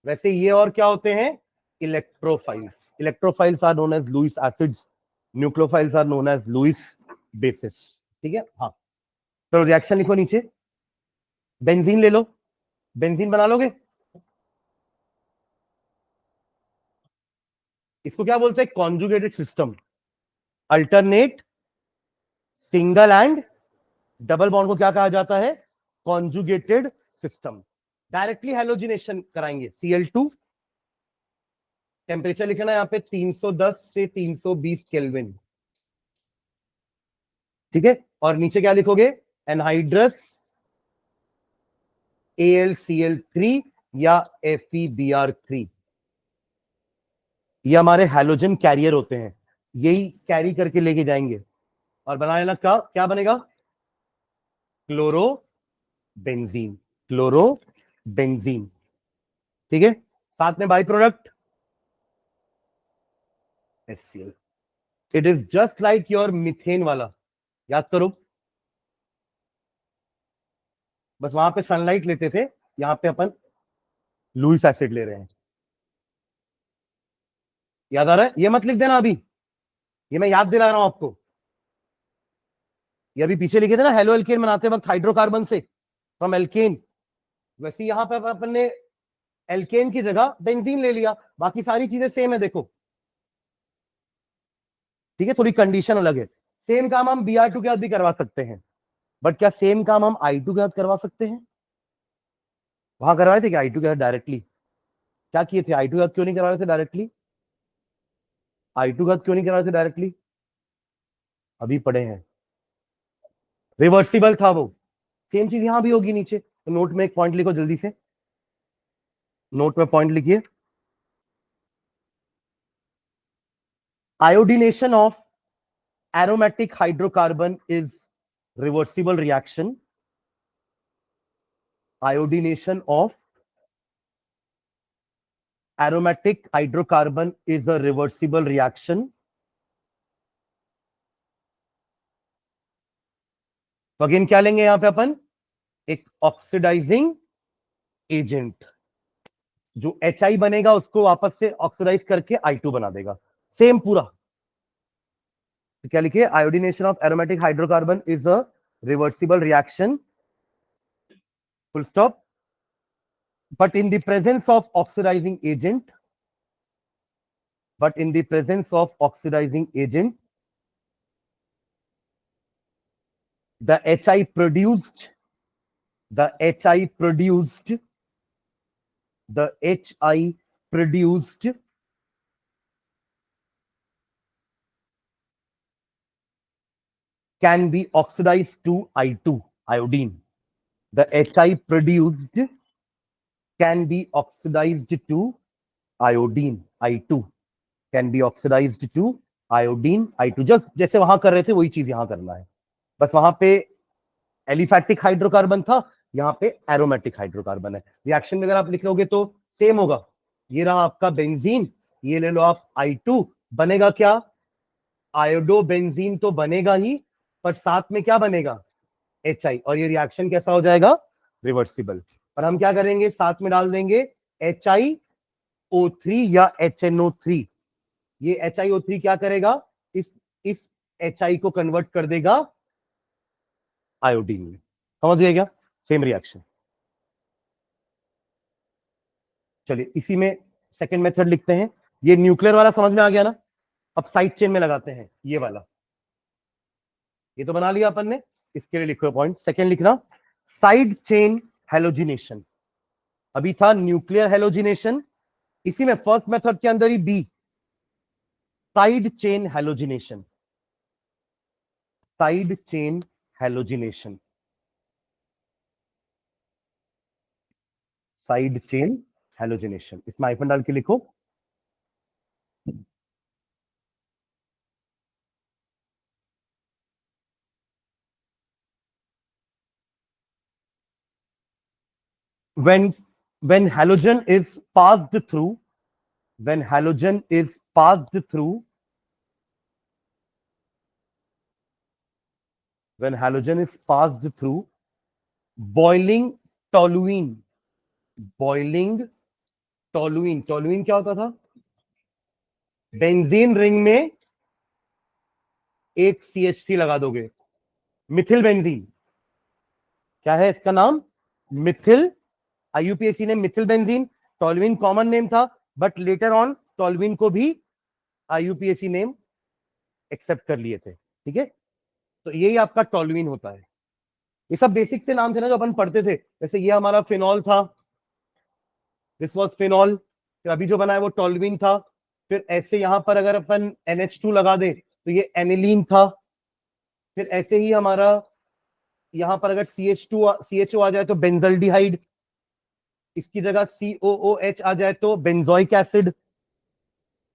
वैसे ये और क्या होते हैं, electrophiles. Electrophiles are known as Lewis acids, nucleophiles are known as Lewis bases, ठीक है। हाँ तो रिएक्शन लिखो नीचे, बेंजीन ले लो, बेंजीन बना लोगे, इसको क्या बोलते हैं, conjugated system, alternate single and double bond को क्या कहा जाता है, कॉन्जुगेटेड सिस्टम। डायरेक्टली हैलोजिनेशन कराएंगे, Cl2, टेम्परेचर लिखना है यहाँ पे 310 से 320 केल्विन, ठीक है। और नीचे क्या लिखोगे, एनहाइड्रस AlCl3 या FeBr3, ये हमारे हैलोजन कैरियर होते हैं, यही कैरी करके लेके जाएंगे और बना लेना का क्या बनेगा, क्लोरो बेंजीन, क्लोरो बेंजीन, ठीक है। साथ में by product HCl। It is just like your methane वाला, याद करो, बस वहां पे सनलाइट लेते थे, यहां पे अपन लुइस एसिड ले रहे हैं। याद आ रहा है? ये मत लिख देना अभी, ये मैं याद दिला रहा हूं आपको। ये अभी पीछे लिखे थे ना हेलो एल्केन बनाते वक्त हाइड्रोकार्बन से फ्रॉम एल्केन, वैसे यहां पर अपन ने एल्केन की जगह बेंजीन ले लिया, बाकी सारी चीजें सेम है देखो। ठीक है, थोड़ी कंडीशन अलग है। सेम काम हम Br2 के साथ भी करवा सकते हैं, बट क्या सेम काम हम I2 के साथ करवा सकते हैं? वहां करवाए थे क्या I2 के साथ डायरेक्टली? क्या किए थे I2 के साथ, क्यों नहीं करवा रहे थे डायरेक्टली? I2 के साथ क्यों नहीं करवा रहे थे डायरेक्टली? अभी पढ़े हैं, रिवर्सिबल था वो। सेम चीज यहां भी होगी नीचे, तो नोट में एक पॉइंट लिखो जल्दी से, नोट में पॉइंट लिखिए। Iodination of aromatic hydrocarbon is reversible reaction. Iodination of aromatic hydrocarbon is a reversible reaction. तो अगेन क्या लेंगे यहां पे अपन? एक ऑक्सीडाइजिंग एजेंट, जो HI बनेगा उसको वापस से ऑक्सीडाइज करके I2 बना देगा, सेम पूरा। तो क्या लिखिए? Iodination of aromatic hydrocarbon is a reversible reaction, full stop, but in the presence of oxidizing agent, but in the presence of oxidizing agent, the HI produced, the HI produced, the HI produced can be oxidized to I2, iodine. The HI produced can be oxidized to iodine, I2, can be oxidized to iodine, I2। Just जैसे वहां कर रहे थे वही चीज यहां करना है, बस वहां पे एलिफैटिक हाइड्रोकार्बन था, यहाँ पे एरोमेटिक हाइड्रोकार्बन है। रिएक्शन में अगर आप लिख लोगे तो सेम होगा। ये रहा आपका बेंजीन, ये ले लो आप I2, बनेगा क्या? आयोडो बेंजीन तो बनेगा ही, पर साथ में क्या बनेगा? HI, और ये रिएक्शन कैसा हो जाएगा? रिवर्सिबल। और हम क्या करेंगे? साथ में डाल देंगे HiO3 या HNO3। ये HiO3 क्या करेगा? इस HI को कन्वर्ट कर देगा आयोडीन में। समझ गए क्या? Same reaction. चलिए इसी में सेकंड मेथड लिखते हैं। ये न्यूक्लियर वाला समझ में आ गया ना? अब साइड चेन में लगाते हैं ये वाला। ये तो बना लिया अपन ने, इसके लिए लिखो पॉइंट सेकंड लिखना, साइड चेन हेलोजिनेशन। अभी था न्यूक्लियर हेलोजिनेशन, इसी में फर्स्ट मेथड के अंदर ही B, side chain halogenation, side chain halogenation, side chain halogenation. इसमें आइफन डाल के लिखो। when halogen is passed through, when halogen is passed through, when halogen is passed through boiling toluene, boiling toluene, toluene क्या होता था? Benzene ring में एक CH3 लगा दोगे, मिथिल बेंजीन। क्या है इसका नाम? मिथिल। IUPAC ने Mithil benzene, toluene common name था, बट लेटर ऑन टोलुइन को भी IUPAC नेम एक्सेप्ट कर लिए थे। ठीक है, तो यही आपका टोलुइन होता है। ये सब बेसिक से नाम थे ना जो अपन पढ़ते थे, जैसे ये हमारा फिनॉल था, दिस वाज फिनॉल, फिर अभी जो बना है वो टोलुइन था, फिर ऐसे यहां पर अगर अपन NH2 लगा दे तो ये एनिलीन था, फिर ऐसे ही हमारा यहां पर अगर CHO आ जाए तो बेंजल्डिहाइड, इसकी जगह COOH आ जाए तो बेंजोइक एसिड।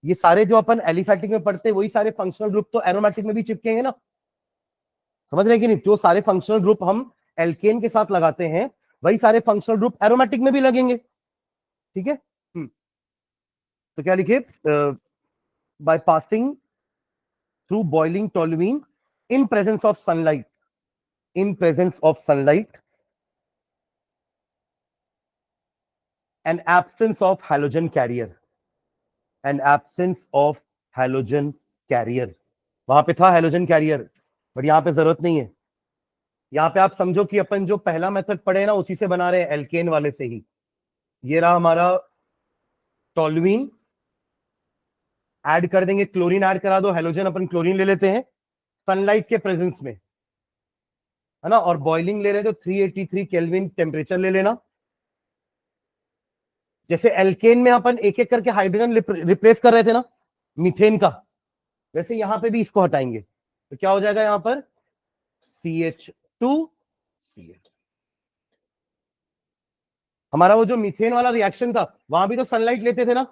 ये सारे जो अपन एलिफैटिक में पढ़ते हैं वही सारे फंक्शनल ग्रुप तो एरोमेटिक में भी चिपकेंगे ना। समझ रहे हैं कि नहीं? जो सारे फंक्शनल ग्रुप हम एल्केन के साथ लगाते हैं वही सारे फंक्शनल ग्रुप एरोमेटिक में भी लगेंगे। ठीक है, तो क्या लिखे? By passing through boiling toluene in presence of sunlight, in presence of sunlight an absence of halogen carrier, an absence of halogen carrier. वहां पे था हैलोजन कैरियर, बट यहां पे जरूरत नहीं है। यहां पे आप समझो कि अपन जो पहला मेथड पढ़े ना उसी से बना रहे हैं, एल्केन वाले से ही। ये रहा हमारा टोल्यूइन, ऐड कर देंगे, क्लोरीन ऐड करा दो, हैलोजन अपन क्लोरीन ले लेते हैं सनलाइट के प्रेजेंस में, है ना, और बॉइलिंग ले रहे हैं तो 383 केल्विन टेम्परेचर ले लेना। जैसे एल्केन में अपन एक एक करके हाइड्रोजन रिप्लेस कर रहे थे ना मीथेन का, वैसे यहां पे भी इसको हटाएंगे तो क्या हो जाएगा यहां पर CH2Cl। हमारा वो जो मीथेन वाला रिएक्शन था वहां भी तो सनलाइट लेते थे ना,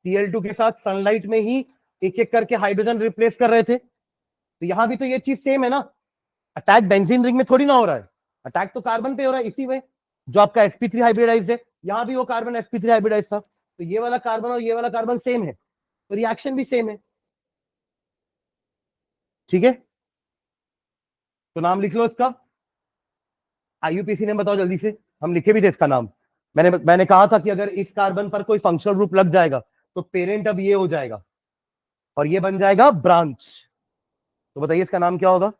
Cl2 के साथ सनलाइट में ही एक एक करके हाइड्रोजन रिप्लेस कर रहे थे। तो यहां भी तो ये चीज सेम है ना, अटैक बेंजीन रिंग में थोड़ी ना हो रहा है, अटैक तो कार्बन पे हो रहा है इसी में, जो आपका sp3 हाइब्रिडाइज्ड है। यहां भी वो कार्बन sp3 हाइब्रिडाइज्ड था, तो ये वाला कार्बन और ये वाला कार्बन सेम है, तो रिएक्शन भी सेम है। ठीक है, तो नाम लिख लो इसका, IUPAC ने बताओ जल्दी से, हम लिखे भी थे इसका नाम। मैंने कहा था कि अगर इस कार्बन पर कोई फंक्शनल ग्रुप लग जाएगा तो पेरेंट अब ये हो जाएगा और ये बन जाएगा ब्रांच। तो बताइए इसका नाम क्या होगा?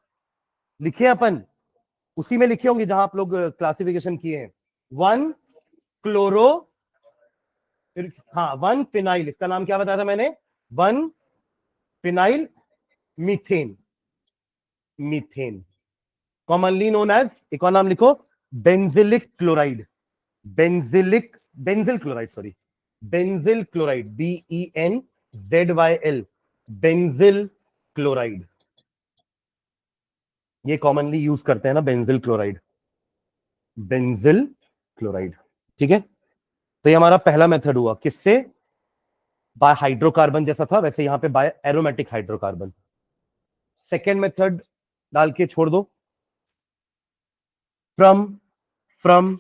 लिखे अपन उसी में लिखे होंगे जहां आप लोग क्लासिफिकेशन किए हैं। 1 क्लोरो, फिर हाँ 1 फिनाइल, इसका नाम क्या बताया था मैंने? 1 phenyl methane, methane commonly known as, एक और नाम लिखो, benzylic chloride, benzyl chloride, sorry benzyl chloride, BENZYL, benzyl chloride. ये कॉमनली यूज करते हैं ना बेंजिल क्लोराइड, बेंजिल क्लोराइड। ठीक है, तो ये हमारा पहला मेथड हुआ, किससे? बाय हाइड्रोकार्बन जैसा था वैसे यहां पे by aromatic hydrocarbon. Second method डाल के छोड़ दो, from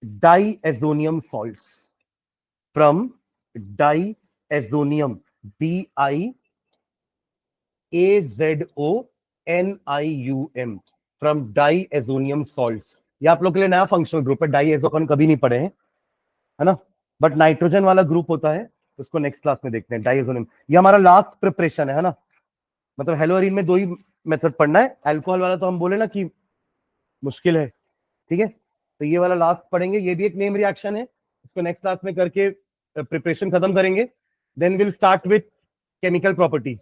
diazonium salts, from diazonium, DIAZONIUM, from diazonium salts. ये आप लोग के लिए नया फंक्शनल ग्रुप है, डाइएजो अपन कभी नहीं पढ़े हैं, है ना, बट नाइट्रोजन वाला ग्रुप होता है, उसको नेक्स्ट क्लास में देखते हैं। डाइएजोनियम ये हमारा लास्ट प्रिपरेशन है ना, मतलब हेलोअरीन में 2 ही मेथड पढ़ना है, अल्कोहल वाला तो हम बोले ना कि मुश्किल है। ठीक है, तो ये वाला लास्ट पढ़ेंगे, ये भी एक नेम रिएक्शन है, इसको नेक्स्ट क्लास में करके प्रिपरेशन खत्म करेंगे, then will start with chemical properties.